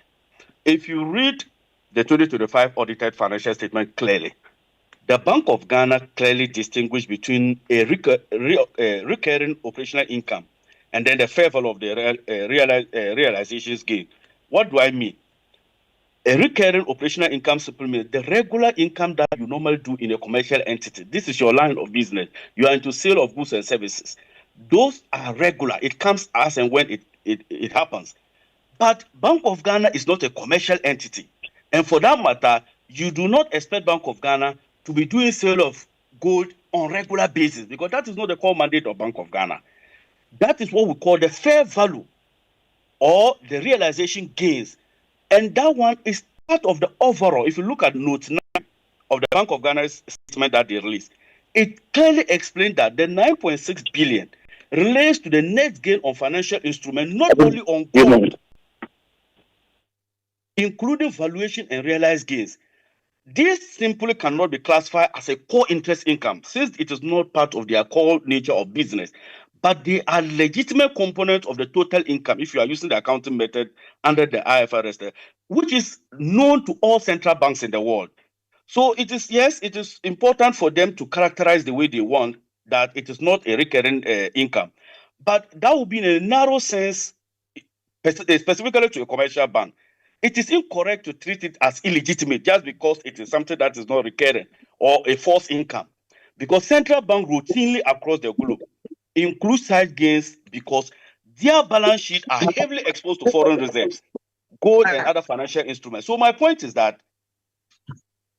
If you read the 2025 audited financial statement clearly, the Bank of Ghana clearly distinguished between a recurring operational income and then the fair value of the realizations gain. What do I mean? A recurring operational income supplement, the regular income that you normally do in a commercial entity. This is your line of business. You are into sale of goods and services. Those are regular. It comes as and when it happens. But Bank of Ghana is not a commercial entity. And for that matter, you do not expect Bank of Ghana to be doing sale of gold on regular basis, because that is not the core mandate of Bank of Ghana. That is what we call the fair value or the realization gains. And that one is part of the overall. If you look at note 9 of the Bank of Ghana's statement that they released, it clearly explained that the 9.6 billion relates to the net gain on financial instruments, not only on gold, including valuation and realized gains. This simply cannot be classified as a core interest income, since it is not part of their core nature of business, but they are legitimate components of the total income if you are using the accounting method under the IFRS, which is known to all central banks in the world. So it is, yes, it is important for them to characterize the way they want, that it is not a recurring income. But that would be in a narrow sense, specifically to a commercial bank. It is incorrect to treat it as illegitimate just because it is something that is not recurring or a false income. Because central bank routinely across the globe include side gains because their balance sheets are heavily exposed to foreign reserves, gold and other financial instruments. So my point is that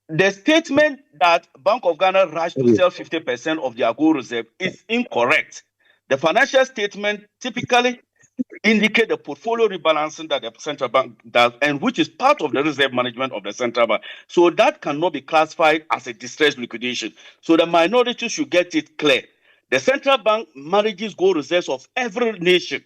the statement that Bank of Ghana rushed to sell 50% of their gold reserve is incorrect. The financial statement typically indicate the portfolio rebalancing that the central bank does, and which is part of the reserve management of the central bank. So that cannot be classified as a distressed liquidation. So the minority should get it clear. The central bank manages gold reserves of every nation,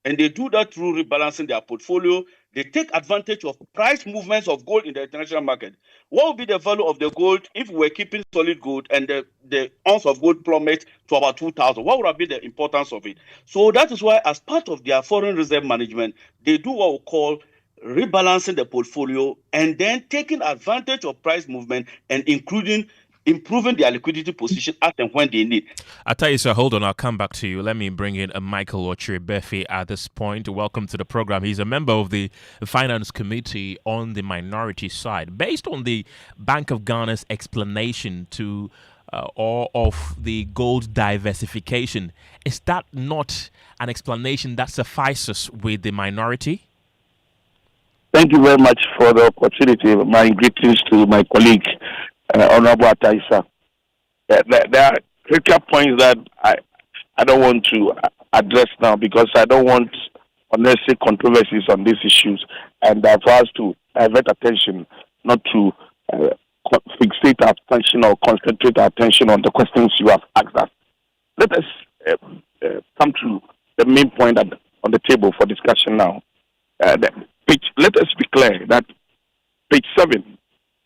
and they do that through rebalancing their portfolio. They take advantage of price movements of gold in the international market. What would be the value of the gold if we were keeping solid gold and the ounce of gold plummets to about 2,000? What would have been the importance of it? So that is why, as part of their foreign reserve management, they do what we call rebalancing the portfolio and then taking advantage of price movement and improving their liquidity position as and when they need. Ataisa, hold on, I'll come back to you. Let me bring in Michael Ochiri-Befi at this point. Welcome to the program. He's a member of the Finance Committee on the minority side. Based on the Bank of Ghana's explanation to or of the gold diversification, is that not an explanation that suffices with the minority? Thank you very much for the opportunity. My greetings to my colleague, Honorable Ataisa. There are critical points that I don't want to address now because I don't want unnecessary controversies on these issues, and for us to divert attention, not to fixate our attention or concentrate our attention on the questions you have asked us. Let us come to the main point on the table for discussion now. Let us be clear that page 7,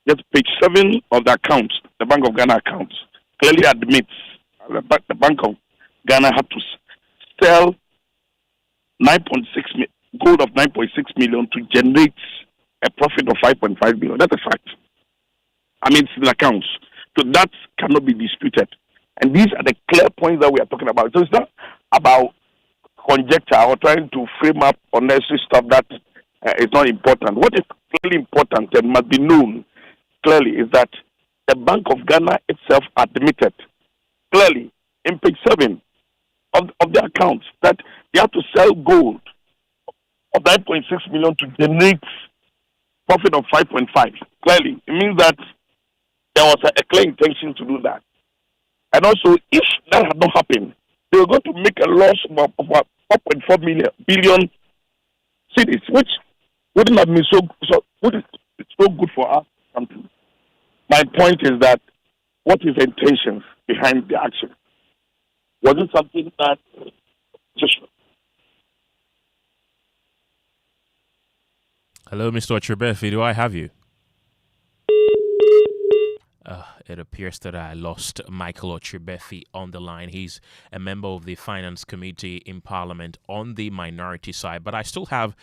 just page 7 of the accounts, the Bank of Ghana accounts, clearly admits the Bank of Ghana had to sell gold of 9.6 million to generate a profit of 5.5 billion. That's a fact. I mean, it's in the accounts. So that cannot be disputed. And these are the clear points that we are talking about. So it's not about conjecture or trying to frame up unnecessary stuff that is not important. What is clearly important and must be known clearly is that the Bank of Ghana itself admitted clearly in page 7 of the accounts that they have to sell gold of 9.6 million to generate profit of 5.5. Clearly, it means that there was a clear intention to do that. And also, if that had not happened, they were going to make a loss of 4.4 billion cedis, which wouldn't have been so good for us. My point is that what is the intention behind the action? Was it something that just... Hello, Mr. Ochebefi, do I have you? It appears that I lost Michael Ochebefi on the line. He's a member of the Finance Committee in Parliament on the minority side. But I still have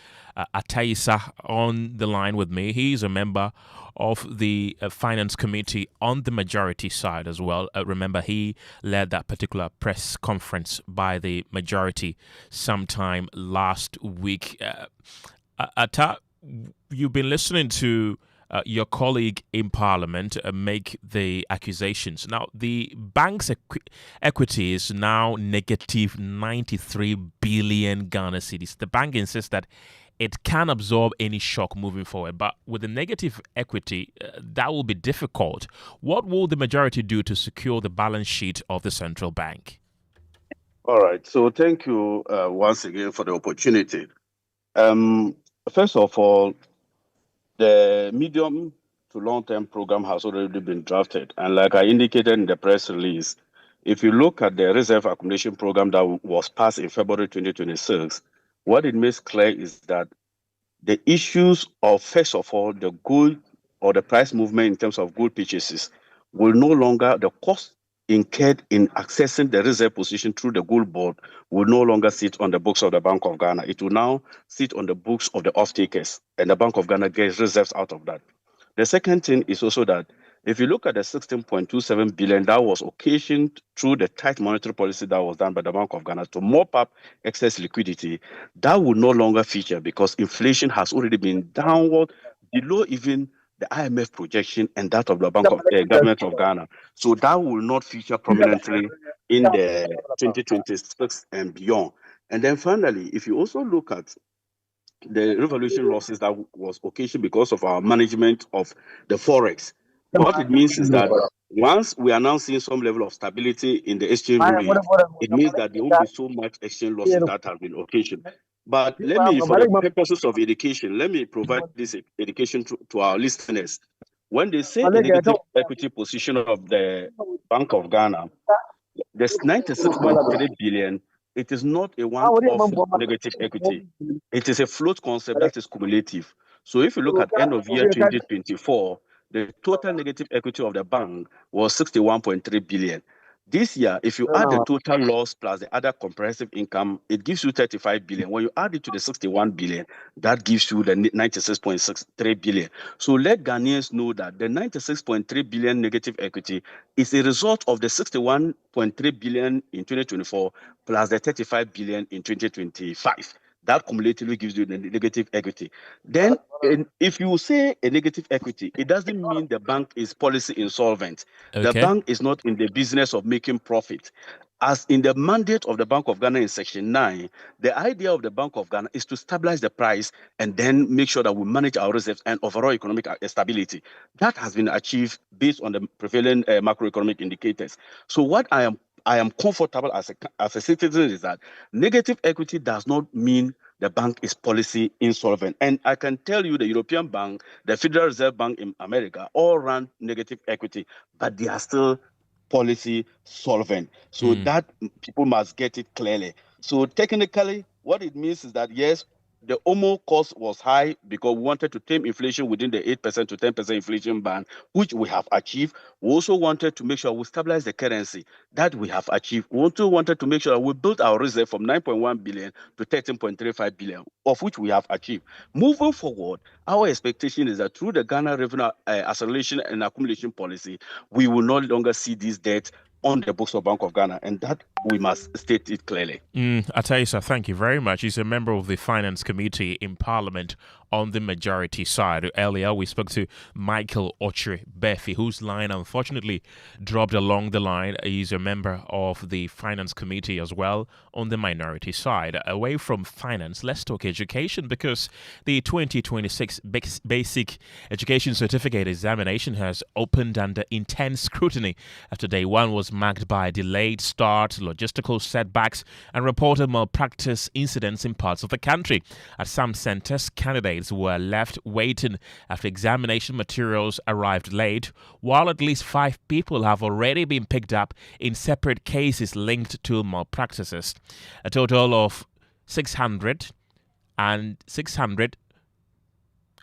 Ataisa on the line with me. He's a member of the Finance Committee on the majority side as well. Remember, he led that particular press conference by the majority sometime last week. Ata, you've been listening to your colleague in Parliament make the accusations. Now, the bank's equity is now negative 93 billion Ghana cedis. The bank insists that it can absorb any shock moving forward, but with the negative equity, that will be difficult. What will the majority do to secure the balance sheet of the central bank? All right. So thank you once again for the opportunity. First of all, the medium to long-term program has already been drafted. And like I indicated in the press release, if you look at the reserve accumulation program that was passed in February 2026, what it makes clear is that the issues of, first of all, the gold or the price movement in terms of gold purchases will no longer, the cost incurred in accessing the reserve position through the gold board will no longer sit on the books of the Bank of Ghana. It will now sit on the books of the off-takers, and the Bank of Ghana gets reserves out of that. The second thing is also that if you look at the 16.27 billion that was occasioned through the tight monetary policy that was done by the Bank of Ghana to mop up excess liquidity, that will no longer feature because inflation has already been downward below even the IMF projection and that of the government of Ghana. So that will not feature prominently in the 2026 and beyond. And then finally, if you also look at the revaluation losses that was occasioned because of our management of the forex, what it means is that once we are now seeing some level of stability in the exchange rate, it means that there won't be so much exchange losses that have been occasioned. But let me, for the purposes of education, let me provide this education to our listeners. When they say a negative equity position of the Bank of Ghana, there's 96.3 billion. It is not a one-off negative equity. It is a float concept that is cumulative. So if you look at end of year 2024, the total negative equity of the bank was 61.3 billion. This year, if you add the total loss plus the other comprehensive income, it gives you 35 billion. When you add it to the 61 billion, that gives you the 96.63 billion. So let Ghanaians know that the 96.3 billion negative equity is a result of the 61.3 billion in 2024 plus the 35 billion in 2025. That cumulatively gives you the negative equity. Then, if you say a negative equity, it doesn't mean the bank is policy insolvent. Okay. The bank is not in the business of making profit. As in the mandate of the Bank of Ghana in Section 9, the idea of the Bank of Ghana is to stabilize the price and then make sure that we manage our reserves and overall economic stability. That has been achieved based on the prevailing macroeconomic indicators. So what I am comfortable as a citizen is that negative equity does not mean the bank is policy insolvent. And I can tell you the European Bank, the Federal Reserve Bank in America, all run negative equity, but they are still policy solvent. So that people must get it clearly. So technically, what it means is that, yes, The OMO cost was high because we wanted to tame inflation within the 8% to 10% inflation band, which we have achieved. We also wanted to make sure we stabilize the currency. That we have achieved. We also wanted to make sure we built our reserve from 9.1 billion to 13.35 billion, of which we have achieved. Moving forward, our expectation is that through the Ghana Revenue Acceleration and Accumulation Policy, we will no longer see these debts on the books of Bank of Ghana, and that we must state it clearly. Ataisa, thank you very much. He's a member of the Finance Committee in Parliament on the majority side. Earlier, we spoke to Michael Ochre-Befi, whose line unfortunately dropped along the line. He's a member of the Finance Committee as well on the minority side. Away from finance, let's talk education, because the 2026 Basic Education Certificate examination has opened under intense scrutiny after day one was marked by delayed start, logistical setbacks, and reported malpractice incidents in parts of the country. At some centers, candidates were left waiting after examination materials arrived late, while at least 5 people have already been picked up in separate cases linked to malpractices. A total of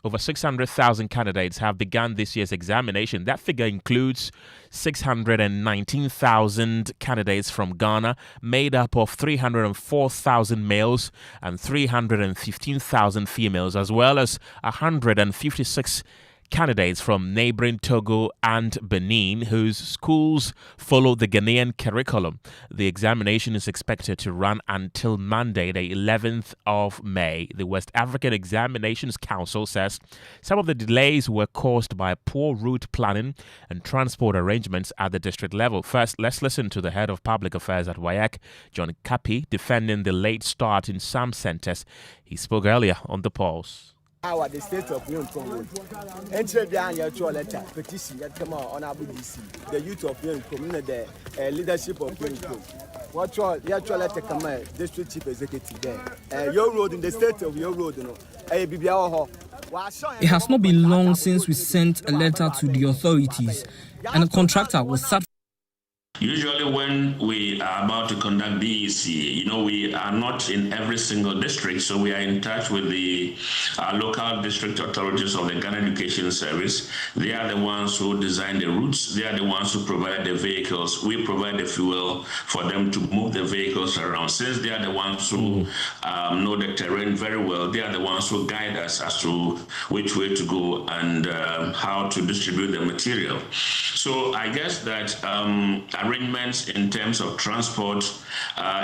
over 600,000 candidates have begun this year's examination. That figure includes 619,000 candidates from Ghana, made up of 304,000 males and 315,000 females, as well as 156 candidates from neighboring Togo and Benin, whose schools follow the Ghanaian curriculum. The examination is expected to run until Monday, the 11th of May. The West African Examinations Council says some of the delays were caused by poor route planning and transport arrangements at the district level. First, let's listen to the head of public affairs at WAEC, John Kapi, defending the late start in some centers. He spoke earlier on The Pulse. The state of Union Congo. Enter the letter, petition that come on Abu DC, the youth of Union Community, the leadership of Union Congo. What your letter come district chief executive there. Your road in the state of your road, It has not been long since we sent a letter to the authorities, and a contractor was sat. Usually when we are about to conduct BEC, we are not in every single district, so we are in touch with the local district authorities of the Ghana Education Service. They are the ones who design the routes. They are the ones who provide the vehicles. We provide the fuel for them to move the vehicles around. Since they are the ones who know the terrain very well, they are the ones who guide us as to which way to go and how to distribute the material. So I guess that arrangements in terms of transport,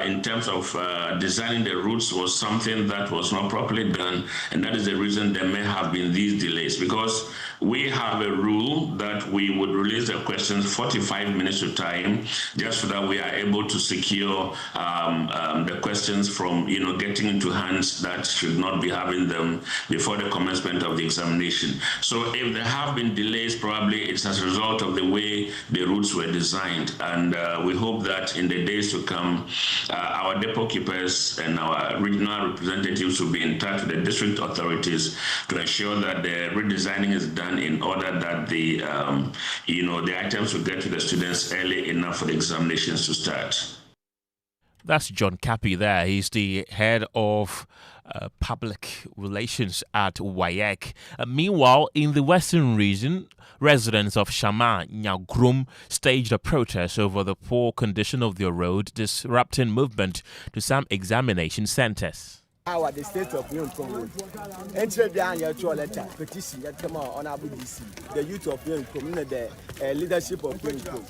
in terms of designing the routes was something that was not properly done, and that is the reason there may have been these delays, because we have a rule that we would release the questions 45 minutes to time, just so that we are able to secure the questions from getting into hands that should not be having them before the commencement of the examination. So if there have been delays, probably it's as a result of the way the routes were designed, and we hope that in the days to come, our depot keepers and our regional representatives will be in touch with the district authorities to ensure that the redesigning is done in order that the items will get to the students early enough for the examinations to start. That's John Kapi there. He's the head of public relations at WAEC. Meanwhile, in the western region, residents of Shama Nyagrum staged a protest over the poor condition of their road, disrupting movement to some examination centers. The state of Union Congo. Enter the letter, petition that come on Abu DC, the youth of Union Community, the leadership of Union Congo.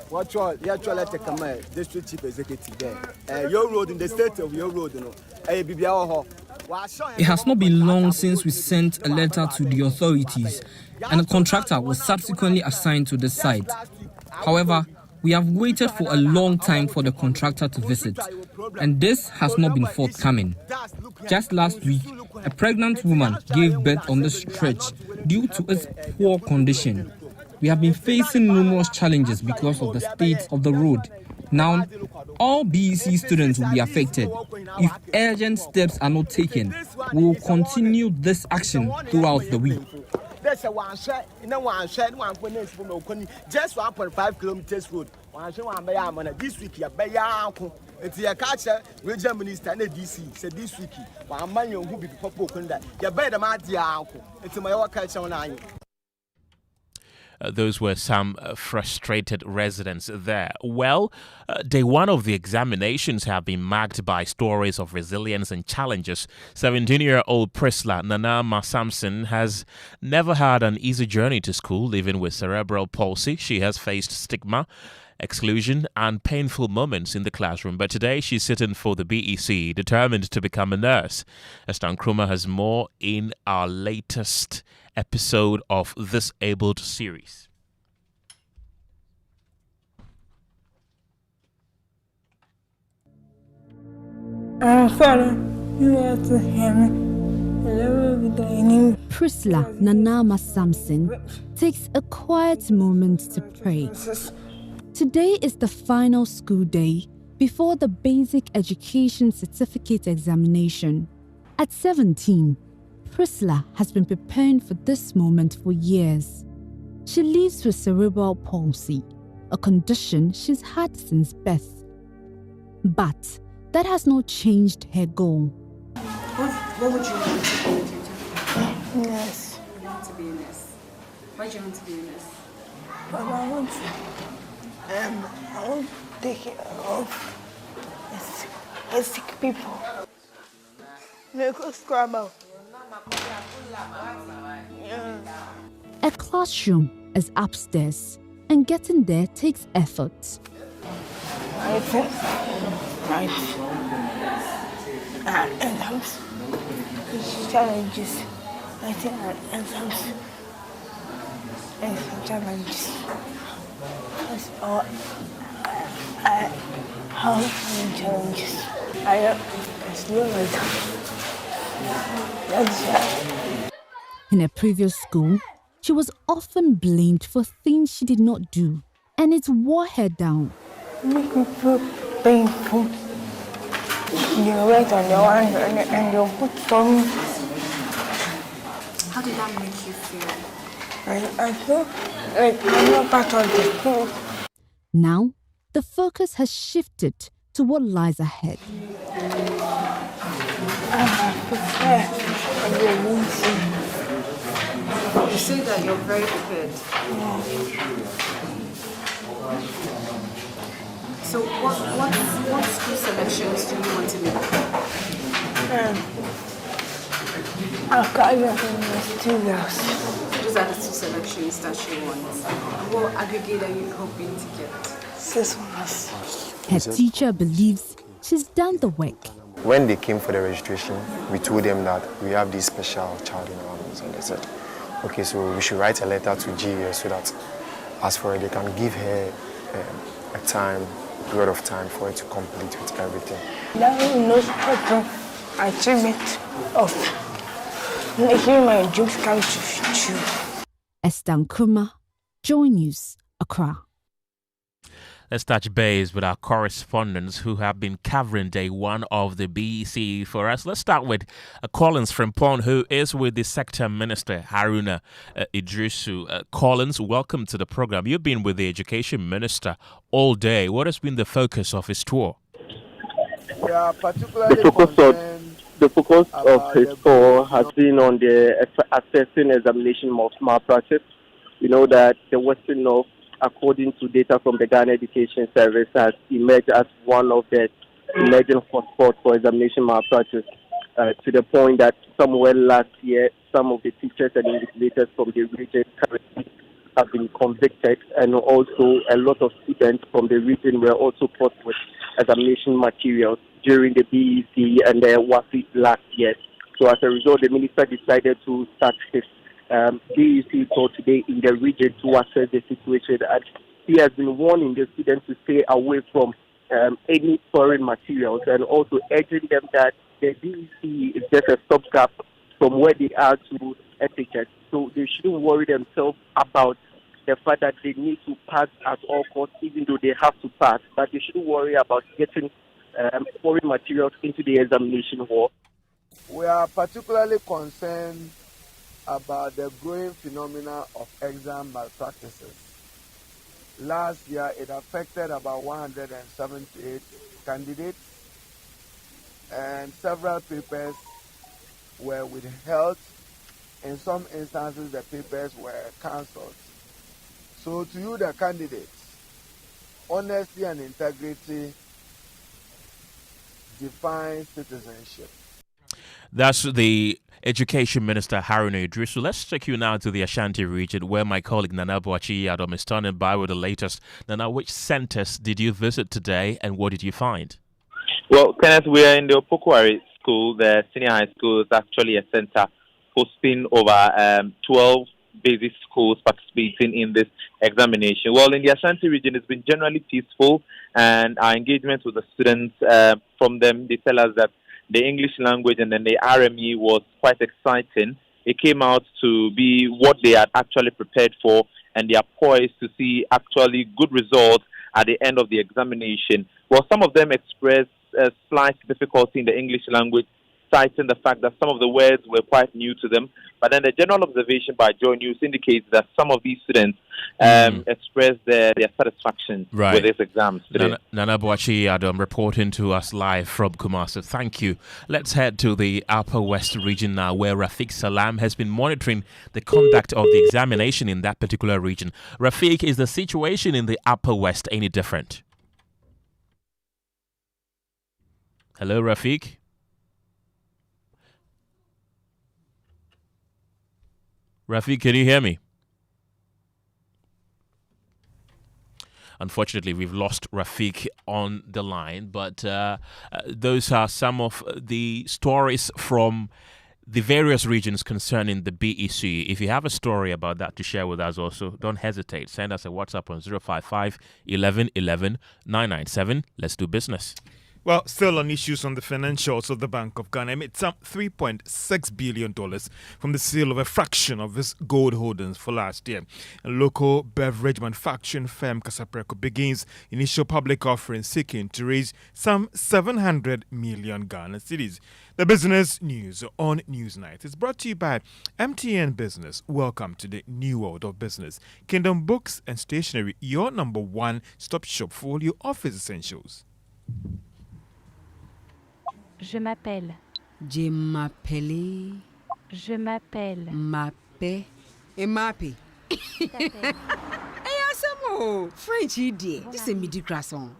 What your letter come district chief executive there. Your road in the state of your road, It has not been long since we sent a letter to the authorities, and a contractor was subsequently assigned to the site. However, we have waited for a long time for the contractor to visit, and this has not been forthcoming. Just last week, a pregnant woman gave birth on the stretch due to its poor condition. We have been facing numerous challenges because of the state of the road. Now, all BEC students will be affected. If urgent steps are not taken, we will continue this action throughout the week. Just 1.5 kilometers road. This week, It's a catcher, regional minister and DC said this week. One man who be purple conda. You better my dear uncle. It's my work catcher on. Those were some frustrated residents there. Well, day one of the examinations have been marked by stories of resilience and challenges. 17-year-old Priscilla Nanama Samson has never had an easy journey to school, living with cerebral palsy. She has faced stigma, exclusion, and painful moments in the classroom. But today she's sitting for the BEC, determined to become a nurse. Esther Nkrumah has more in our latest episode of this Abled series. Father, you have to hear me. Priscilla Nanama Samson takes a quiet moment to pray. Today is the final school day before the Basic Education Certificate examination. At 17, Priscilla has been preparing for this moment for years. She lives with cerebral palsy, a condition she's had since birth. But that has not changed her goal. What would you want to be in the future? Nurse. You want to be a nurse? Why do you want to be a nurse? But I want to take care of sick people. Make us scramble. A classroom is upstairs, and getting there takes effort. I think exams, challenges. I think exams and challenges. That's all. How many challenges? In her previous school, she was often blamed for things she did not do, and it wore her down. Make me feel painful. You wait on the one and you put some. How did that make you feel? I feel like I'm not part of the school. Now, the focus has shifted to what lies ahead. You say that you're very prepared. Yeah. So what school selections do you want to make? Materials. Those are the two selections that you want. What aggregate are you hoping to get? 6 months. Her teacher believes she's done the work. When they came for the registration, we told them that we have this special child in our midst, and they said, okay, so we should write a letter to GES so that as for it, they can give her a period of time for it to complete with everything. That will not achievement of making my dreams come true. Esther Nkrumah, Joy News, Accra. Let's touch base with our correspondents who have been covering day one of the BEC for us. Let's start with Collins Frimpong, who is with the Sector Minister, Haruna Idrisu. Collins, welcome to the program. You've been with the Education Minister all day. What has been the focus of his tour? Yeah, particularly the focus of his tour has been on the assessing examination malpractice. You know that the Western North, according to data from the Ghana Education Service, has emerged as one of the emerging hotspots for examination malpractice, to the point that somewhere last year, some of the teachers and investigators from the region currently have been convicted, and also a lot of students from the region were also caught with examination materials during the BEC and the WASI last year. So as a result, the minister decided to start his BEC tour today in the region to assess the situation, and he has been warning the students to stay away from any foreign materials, and also urging them that the BEC is just a stopgap from where they are to etiquette. So they shouldn't worry themselves about the fact that they need to pass at all costs, even though they have to pass, but they shouldn't worry about getting foreign materials into the examination hall. We are particularly concerned about the growing phenomena of exam malpractices. Last year, it affected about 178 candidates, and several papers were withheld. In some instances, the papers were cancelled. So to you, the candidates, honesty and integrity define citizenship. That's the Education Minister Haruna Idrisu. Let's take you now to the Ashanti region, where my colleague Nana Boachi-Yadom is standing by with the latest. Nana, which centres did you visit today and what did you find? Well, Kenneth, we are in the Opokwari School. The senior high school is actually a centre hosting over 12 basic schools participating in this examination. Well, in the Ashanti region, it's been generally peaceful, and our engagement with the students, from them, they tell us that the English language and then the RME was quite exciting. It came out to be what they had actually prepared for, and they are poised to see actually good results at the end of the examination. Well, some of them expressed a slight difficulty in the English language, citing the fact that some of the words were quite new to them. But then the general observation by Joy News indicates that some of these students expressed their satisfaction with this exam today. Nana Boachi-Yadom reporting to us live from Kumasi. Thank you. Let's head to the Upper West region now, where Rafiq Salam has been monitoring the conduct of the examination in that particular region. Rafiq, is the situation in the Upper West any different? Hello, Rafiq? Rafiq, can you hear me? Unfortunately, we've lost Rafiq on the line, but those are some of the stories from the various regions concerning the BEC. If you have a story about that to share with us also, don't hesitate. Send us a WhatsApp on 055 11 11 997. Let's do business. Well, still on issues on the financials of the Bank of Ghana, amid some $3.6 billion from the sale of a fraction of its gold holdings for last year. A local beverage manufacturing firm, Casapreco, begins initial public offering seeking to raise some 700 million Ghana cedis. The business news on Newsnight is brought to you by MTN Business. Welcome to the new world of business. Kingdom Books and Stationery, your number one stop shop for all your office essentials. Je m'appelle. Je m'appelle. Je m'appelle. Mappé. Et mappé. Hey, Asamo. French idiot. This is a midi croissant.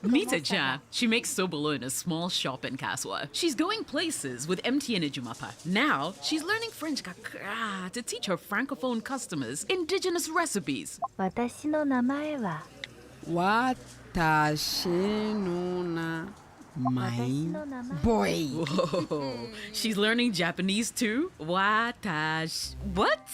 Meet Aja. She makes sobolone in a small shop in Kaswa. She's going places with MTN Ejumapa. Now, she's learning French kakra to teach her francophone customers indigenous recipes. Watashi no namae wa? Watashi no na. My boy. Whoa. She's learning Japanese too? Watash. What?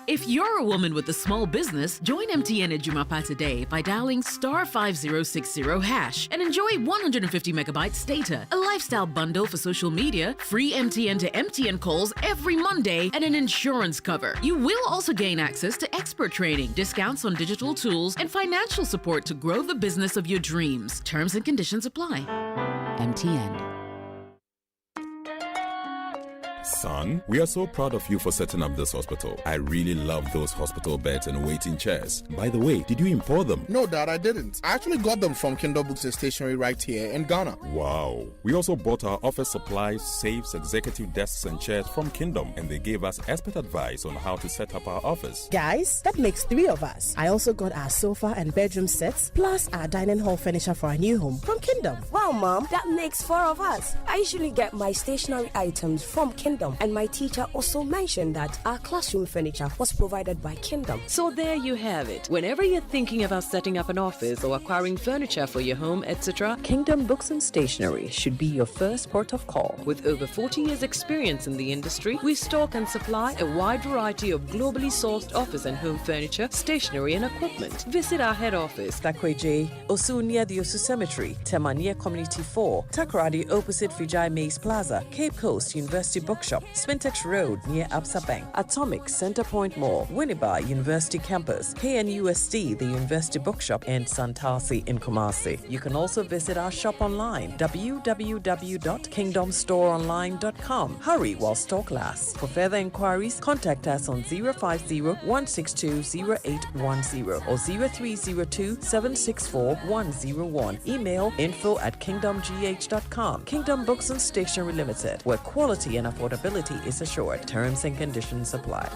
If you're a woman with a small business, join MTN Ejumapa today by dialing *5060# and enjoy 150 megabytes data, a lifestyle bundle for social media, free MTN to MTN calls every Monday, and an insurance cover. You will also gain access to expert training, discounts on digital tools, and financial support to grow the business of your dreams. Terms and conditions apply. MTN. Son, we are so proud of you for setting up this hospital. I really love those hospital beds and waiting chairs. By the way, did you import them? No, Dad, I didn't. I actually got them from Kingdom Books and Stationery right here in Ghana. Wow. We also bought our office supplies, safes, executive desks and chairs from Kingdom, and they gave us expert advice on how to set up our office. Guys, that makes 3 of us. I also got our sofa and bedroom sets, plus our dining hall furniture for our new home from Kingdom. Wow, Mom, that makes 4 of us. I usually get my stationery items from Kingdom. And my teacher also mentioned that our classroom furniture was provided by Kingdom. So there you have it. Whenever you're thinking about setting up an office or acquiring furniture for your home, etc., Kingdom Books and Stationery should be your first port of call. With over 40 years experience in the industry, we stock and supply a wide variety of globally sourced office and home furniture, stationery and equipment. Visit our head office, Takweje, Osu near the Osu Cemetery, Tema near Community 4, Takoradi opposite Vijay Mays Plaza, Cape Coast University Bookshop, Spintex Road near Absa Bank, Atomic, Centerpoint Mall, Winneba University Campus, KNUST, the University Bookshop, and Santasi in Kumasi. You can also visit our shop online, www.kingdomstoreonline.com. Hurry while stock lasts. For further inquiries, contact us on 050-162-0810 or 0302-764-101. Email info@kingdomgh.com. Kingdom Books and Stationery Limited, where quality and affordability is assured. Terms and conditions apply.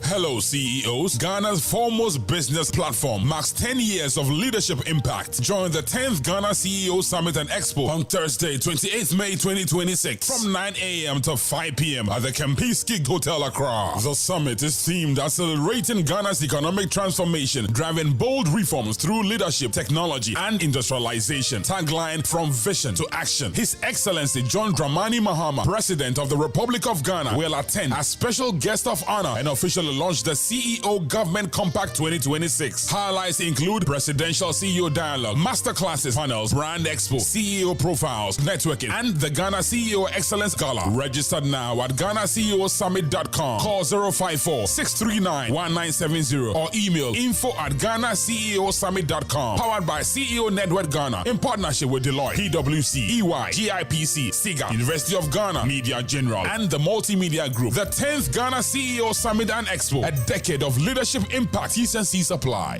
Hello, CEOs. Ghana's foremost business platform marks 10 years of leadership impact. Join the 10th Ghana CEO Summit and Expo on Thursday, 28th May 2026 from 9 a.m. to 5 p.m. at the Kempinski Hotel Accra. The summit is themed Accelerating Ghana's Economic Transformation, driving bold reforms through leadership, technology, and industrialization. Tagline, From Vision to Action. His Excellency John Dramani Mahama, President of the Republic of Ghana, will attend as special guest of honor and officially launch the CEO Government Compact 2026. Highlights include presidential CEO dialogue, masterclasses, panels, brand expo, CEO profiles, networking, and the Ghana CEO Excellence Gala. Register now at GhanaCEOSummit.com. Call 054-639-1970 or email info@GhanaCEOSummit.com. Powered by CEO Network Ghana in partnership with Deloitte, PwC, EY, GIPC, SIGA, University of Ghana, Media General, and the Multimedia Group. The 10th Ghana CEO Summit and Expo. A decade of leadership impact. T&Cs apply.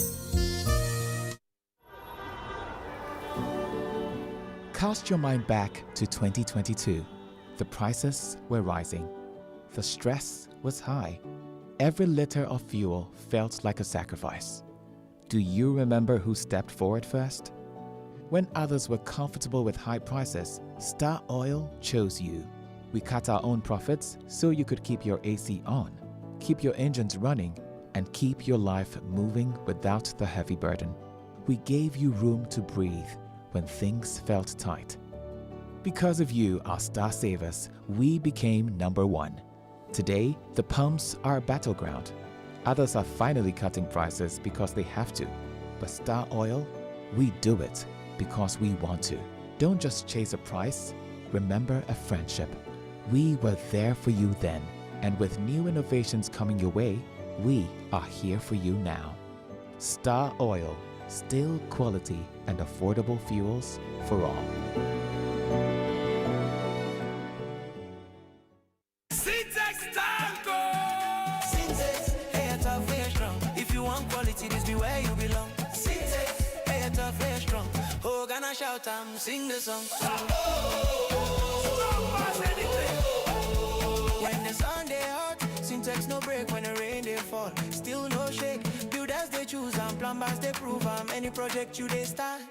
Cast your mind back to 2022. The prices were rising. The stress was high. Every liter of fuel felt like a sacrifice. Do you remember who stepped forward first? When others were comfortable with high prices, Star Oil chose you. We cut our own profits so you could keep your AC on, keep your engines running, and keep your life moving without the heavy burden. We gave you room to breathe when things felt tight. Because of you, our star savers, we became number one. Today, the pumps are a battleground. Others are finally cutting prices because they have to. But Star Oil, we do it because we want to. Don't just chase a price, remember a friendship. We were there for you then. And with new innovations coming your way, we are here for you now. Star Oil, still quality and affordable fuels for all. If you want quality, this be where you belong. Hey, tough, hey, strong. Oh, gonna shout and sing the song. When the sun they hot, syntax no break. When the rain they fall, still no shake. Builders they choose and plumbers they prove. Any project you they start.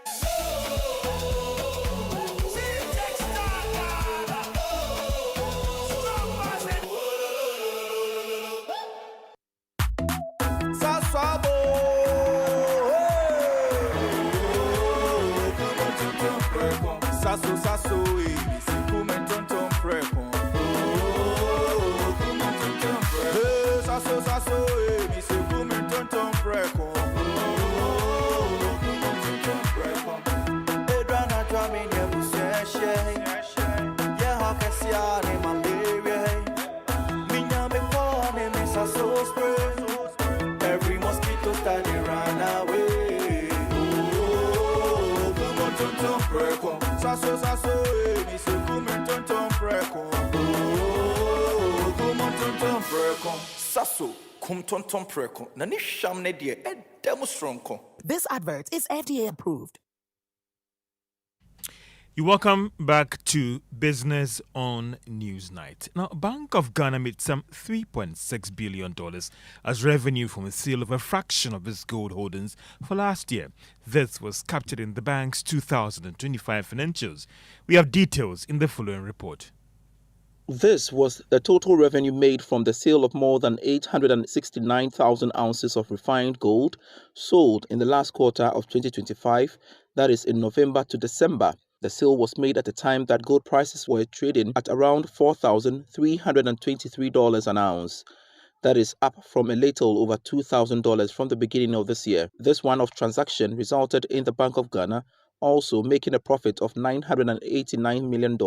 Every mosquito started run away. This advert is FDA approved. You welcome back to Business on Newsnight. Now, Bank of Ghana made some $3.6 billion as revenue from the sale of a fraction of its gold holdings for last year. This was captured in the bank's 2025 financials. We have details in the following report. This was the total revenue made from the sale of more than 869,000 ounces of refined gold sold in the last quarter of 2025, that is in November to December. The sale was made at a time that gold prices were trading at around $4,323 an ounce. That is up from a little over $2,000 from the beginning of this year. This one-off transaction resulted in the Bank of Ghana also making a profit of $989 million,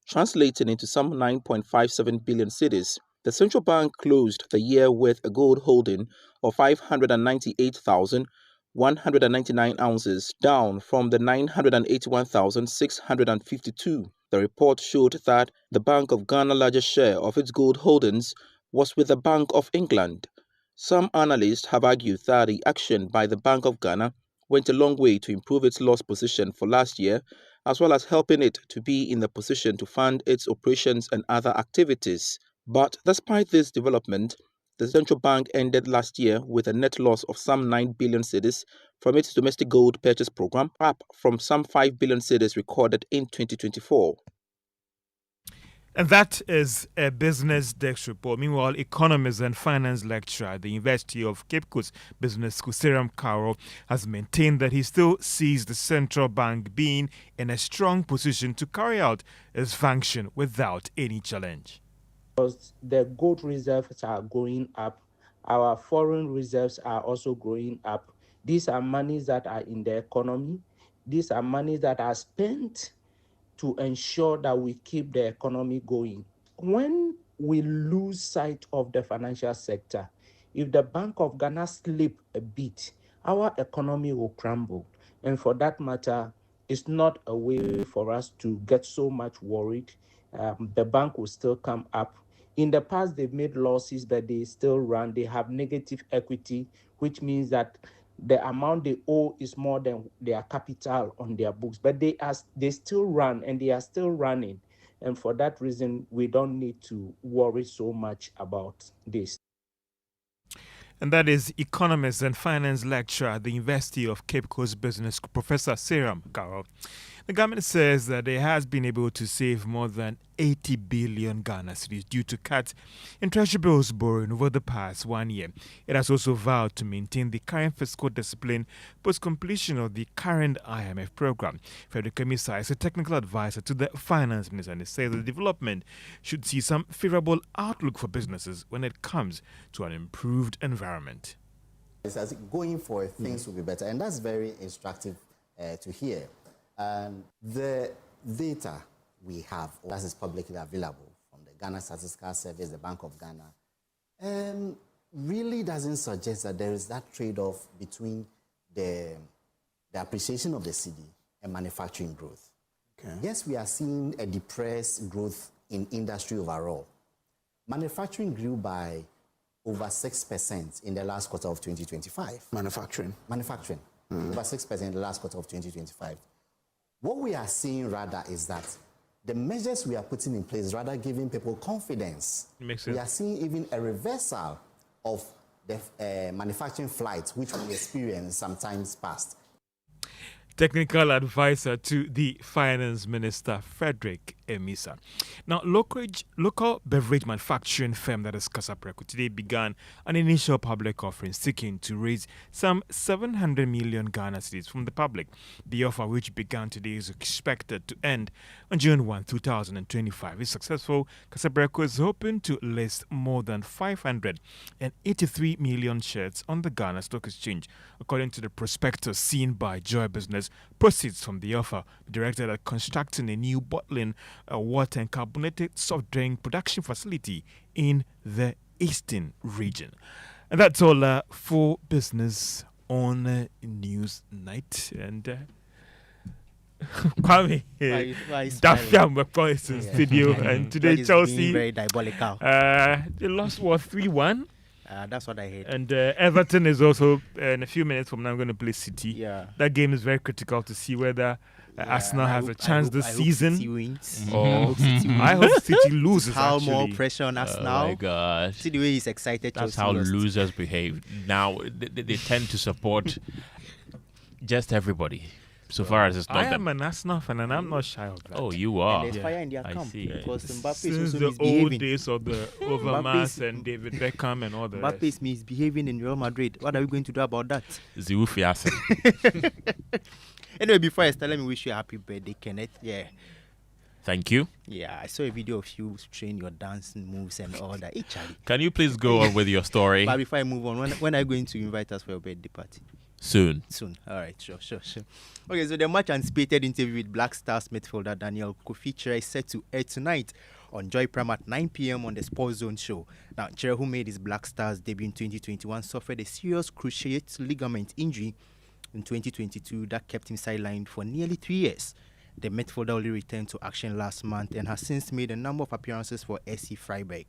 translating into some 9.57 billion cedis. The central bank closed the year with a gold holding of 598,199 ounces, down from the 981,652. The report showed that the Bank of Ghana's largest share of its gold holdings was with the Bank of England. Some analysts have argued that the action by the Bank of Ghana went a long way to improve its loss position for last year, as well as helping it to be in the position to fund its operations and other activities. But despite this development, the central bank ended last year with a net loss of some 9 billion cedis from its domestic gold purchase program, up from some 5 billion cedis recorded in 2024. And that is a Business Desk report. Meanwhile, economist and finance lecturer at the University of Cape Coast Business School, Seram Karo, has maintained that he still sees the central bank being in a strong position to carry out its function without any challenge. Because the gold reserves are going up, our foreign reserves are also going up. These are monies that are in the economy. These are monies that are spent to ensure that we keep the economy going. When we lose sight of the financial sector, if the Bank of Ghana slip a bit, our economy will crumble. And for that matter, it's not a way for us to get so much worried. The bank will still come up. In the past, they've made losses, but they still run. They have negative equity, which means that the amount they owe is more than their capital on their books. But they still run, and they are still running. And for that reason, we don't need to worry so much about this. And that is economist and finance lecturer at the University of Cape Coast Business School, Professor Seram Karo. The government says that it has been able to save more than 80 billion Ghana cedis due to cuts in treasury bills borrowing over the past 1 year. It has also vowed to maintain the current fiscal discipline post-completion of the current IMF program. Frederick Emisa is a technical advisor to the finance minister, and he says the development should see some favorable outlook for businesses when it comes to an improved environment. As going forward, things will be better, and that's very instructive to hear. The data we have, that is publicly available from the Ghana Statistical Service, the Bank of Ghana, really doesn't suggest that there is that trade-off between the appreciation of the cedi and manufacturing growth. Okay. Yes, we are seeing a depressed growth in industry overall. Manufacturing grew by over 6% in the last quarter of 2025. Manufacturing. Over 6% in the last quarter of 2025. What we are seeing rather is that the measures we are putting in place rather giving people confidence. Makes sense. We are seeing even a reversal of the manufacturing flights which we experienced sometimes past. Technical advisor to the finance minister, Frederick Emisa. Now, local beverage manufacturing firm that is Kasapreko today began an initial public offering seeking to raise some 700 million Ghana cedis from the public. The offer, which began today, is expected to end on June 1, 2025. If successful, Kasapreko is hoping to list more than 583 million shares on the Ghana Stock Exchange, according to the prospectus seen by Joy Business. Proceeds from the offer be directed at constructing a new bottling, water and carbonated soft drink production facility in the eastern region. And that's all for business on News Night. And Kwame, Dafiam McCoy in studio, and today Chelsea very diabolical. They lost 3-1. That's what I hate. And Everton is also, in a few minutes from now, going to play City. Yeah. That game is very critical to see whether Arsenal has a chance this season. City wins. I hope City loses. How more pressure on Arsenal? Oh my God! See the way he's excited. That's how losers behave. Now they tend to support just everybody. So far as it's not. I am an Arsenal fan, and I'm not shy of that. Oh, you are. And there's fire in their camp. I see. Because Mbappe Since is also the misbehaving. old days of the Overmars and David Beckham and all the Mbappe is misbehaving in Real Madrid. What are we going to do about that? Anyway, before I start, let me wish you a happy birthday, Kenneth. Yeah. Thank you. Yeah, I saw a video of you train your dancing moves and all that. Hey, Charlie. Can you please go on with your story? But before I move on, when are you going to invite us for your birthday party? Soon. All right, sure. Okay, so the much anticipated interview with Black Stars midfielder Daniel Kofi is set to air tonight on Joy Prime at 9 p.m. on the Sports Zone show. Now, Chere, who made his Black Stars debut in 2021, suffered a serious cruciate ligament injury in 2022 that kept him sidelined for nearly 3 years. The midfielder only returned to action last month and has since made a number of appearances for SC Freiburg.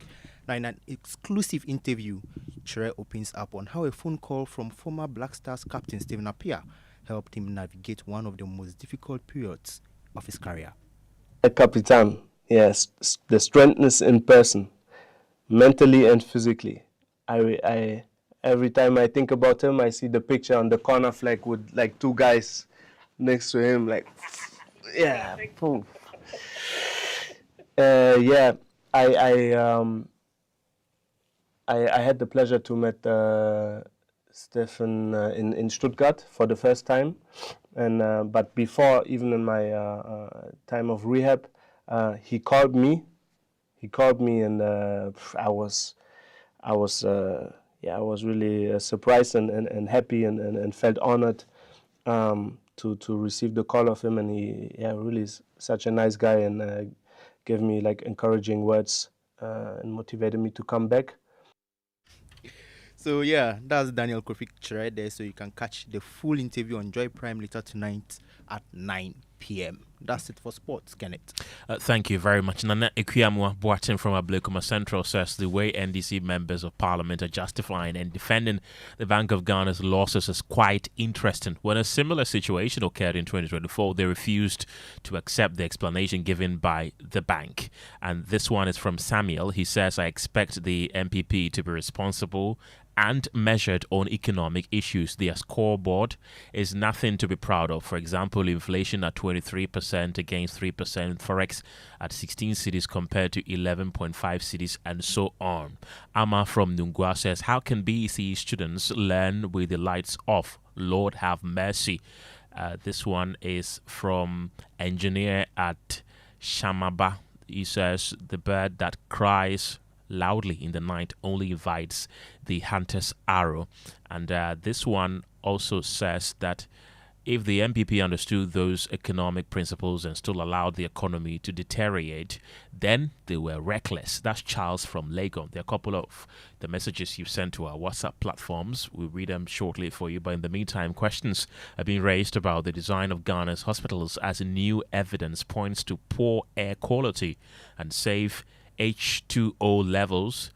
Now, in an exclusive interview, Chere opens up on how a phone call from former Black Stars captain Stephen Appiah helped him navigate one of the most difficult periods of his career. Capitan, yes, the strength is in person, mentally and physically. I every time I think about him, I see the picture on the corner flag with like two guys next to him, like, yeah, boom. Yeah, I had the pleasure to meet Stefan in Stuttgart for the first time, and but before, even in my time of rehab, he called me. And I was really surprised and happy and felt honored to receive the call of him. And he really is such a nice guy, and gave me like encouraging words and motivated me to come back. So yeah, that's Daniel Kofi right there. So you can catch the full interview on Joy Prime later tonight at 9 p.m. That's it for sports, Kenneth. Thank you very much. Nana Ekuamwa Boatin from Ablekuma Central says the way NDC members of Parliament are justifying and defending the Bank of Ghana's losses is quite interesting. When a similar situation occurred in 2024, they refused to accept the explanation given by the bank. And this one is from Samuel. He says, I expect the MPP to be responsible and measured on economic issues. Their scoreboard is nothing to be proud of. For example, inflation at 23% against 3%, Forex at 16 cities compared to 11.5 cities, and so on. Amma from Nungwa says, how can BEC students learn with the lights off? Lord have mercy. This one is from engineer at Shamaba. He says, the bird that cries loudly in the night only invites the hunter's arrow. And this one also says that if the MPP understood those economic principles and still allowed the economy to deteriorate, then they were reckless. That's Charles from Lagos. There are a couple of the messages you've sent to our WhatsApp platforms. We'll read them shortly for you. But in the meantime, questions are being raised about the design of Ghana's hospitals as new evidence points to poor air quality and safe H2O levels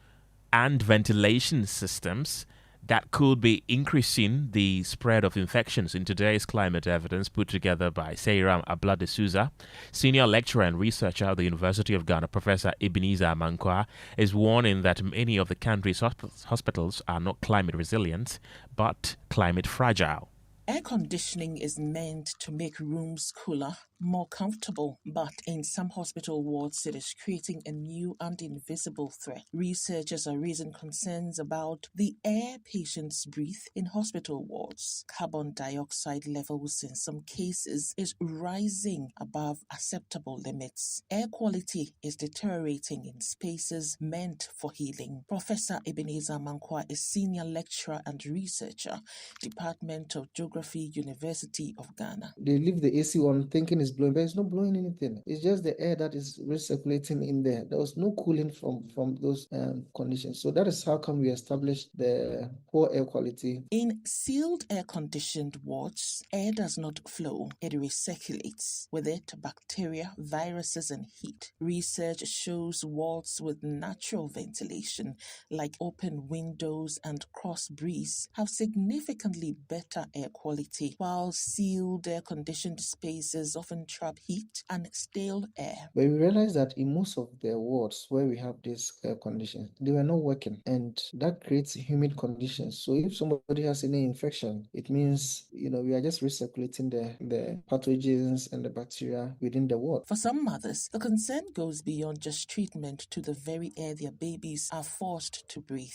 and ventilation systems that could be increasing the spread of infections. In today's climate evidence put together by Seiram Ablade Souza, senior lecturer and researcher at the University of Ghana, Professor Ebenezer Amankwa, is warning that many of the country's hospitals are not climate resilient, but climate fragile. Air conditioning is meant to make rooms cooler, more comfortable, but in some hospital wards it is creating a new and invisible threat. Researchers are raising concerns about the air patients breathe in hospital wards. Carbon dioxide levels in some cases is rising above acceptable limits. Air quality is deteriorating in spaces meant for healing. Professor Ebenezer Mankwa is senior lecturer and researcher, Department of Geography, University of Ghana. They leave the AC on thinking it's blowing, but it's not blowing anything. It's just the air that is recirculating in there. There was no cooling from those conditions. So that is how come we established the poor air quality. In sealed air-conditioned wards, air does not flow. It recirculates. With it, bacteria, viruses, and heat. Research shows wards with natural ventilation, like open windows and cross breeze, have significantly better air quality, while sealed air-conditioned spaces often trap heat and stale air. But we realized that in most of the wards where we have these air conditions, they were not working, and that creates humid conditions. So if somebody has any infection, it means we are just recirculating the pathogens and the bacteria within the ward. For some mothers, the concern goes beyond just treatment to the very air their babies are forced to breathe.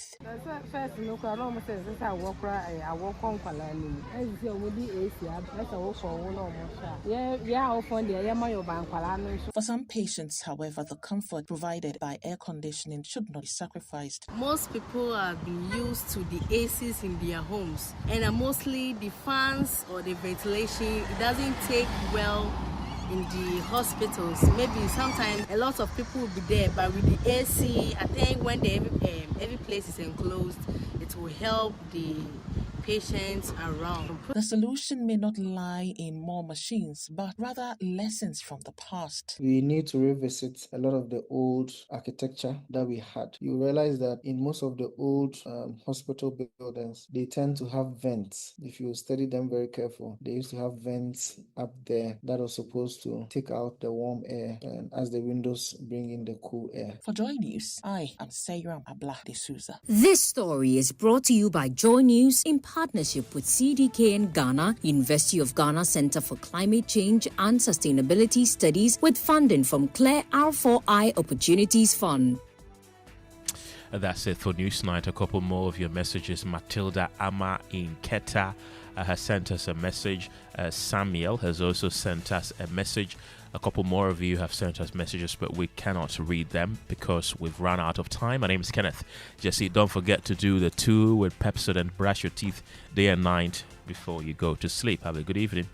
For some patients, however, the comfort provided by air conditioning should not be sacrificed. Most people have been used to the ACs in their homes, and mostly the fans or the ventilation, it doesn't take well in the hospitals. Maybe sometimes a lot of people will be there, but with the AC, I think when every place is enclosed, it will help the patients around. The solution may not lie in more machines, but rather lessons from the past. We need to revisit a lot of the old architecture that we had. You realize that in most of the old hospital buildings, they tend to have vents. If you study them very careful, they used to have vents up there that are supposed to take out the warm air, and as the windows bring in the cool air. For Joy News, I am Sayram Abla de Souza. This story is brought to you by Joy News in partnership with CDKN Ghana, University of Ghana Center for Climate Change and Sustainability Studies, with funding from Claire R4I Opportunities Fund. That's it for Newsnight. A couple more of your messages. Matilda Ama in Keta has sent us a message. Samuel has also sent us a message. A couple more of you have sent us messages, but we cannot read them because we've run out of time. My name is Kenneth. Gyasi, don't forget to do the 2 with Pepsodent and brush your teeth day and night before you go to sleep. Have a good evening.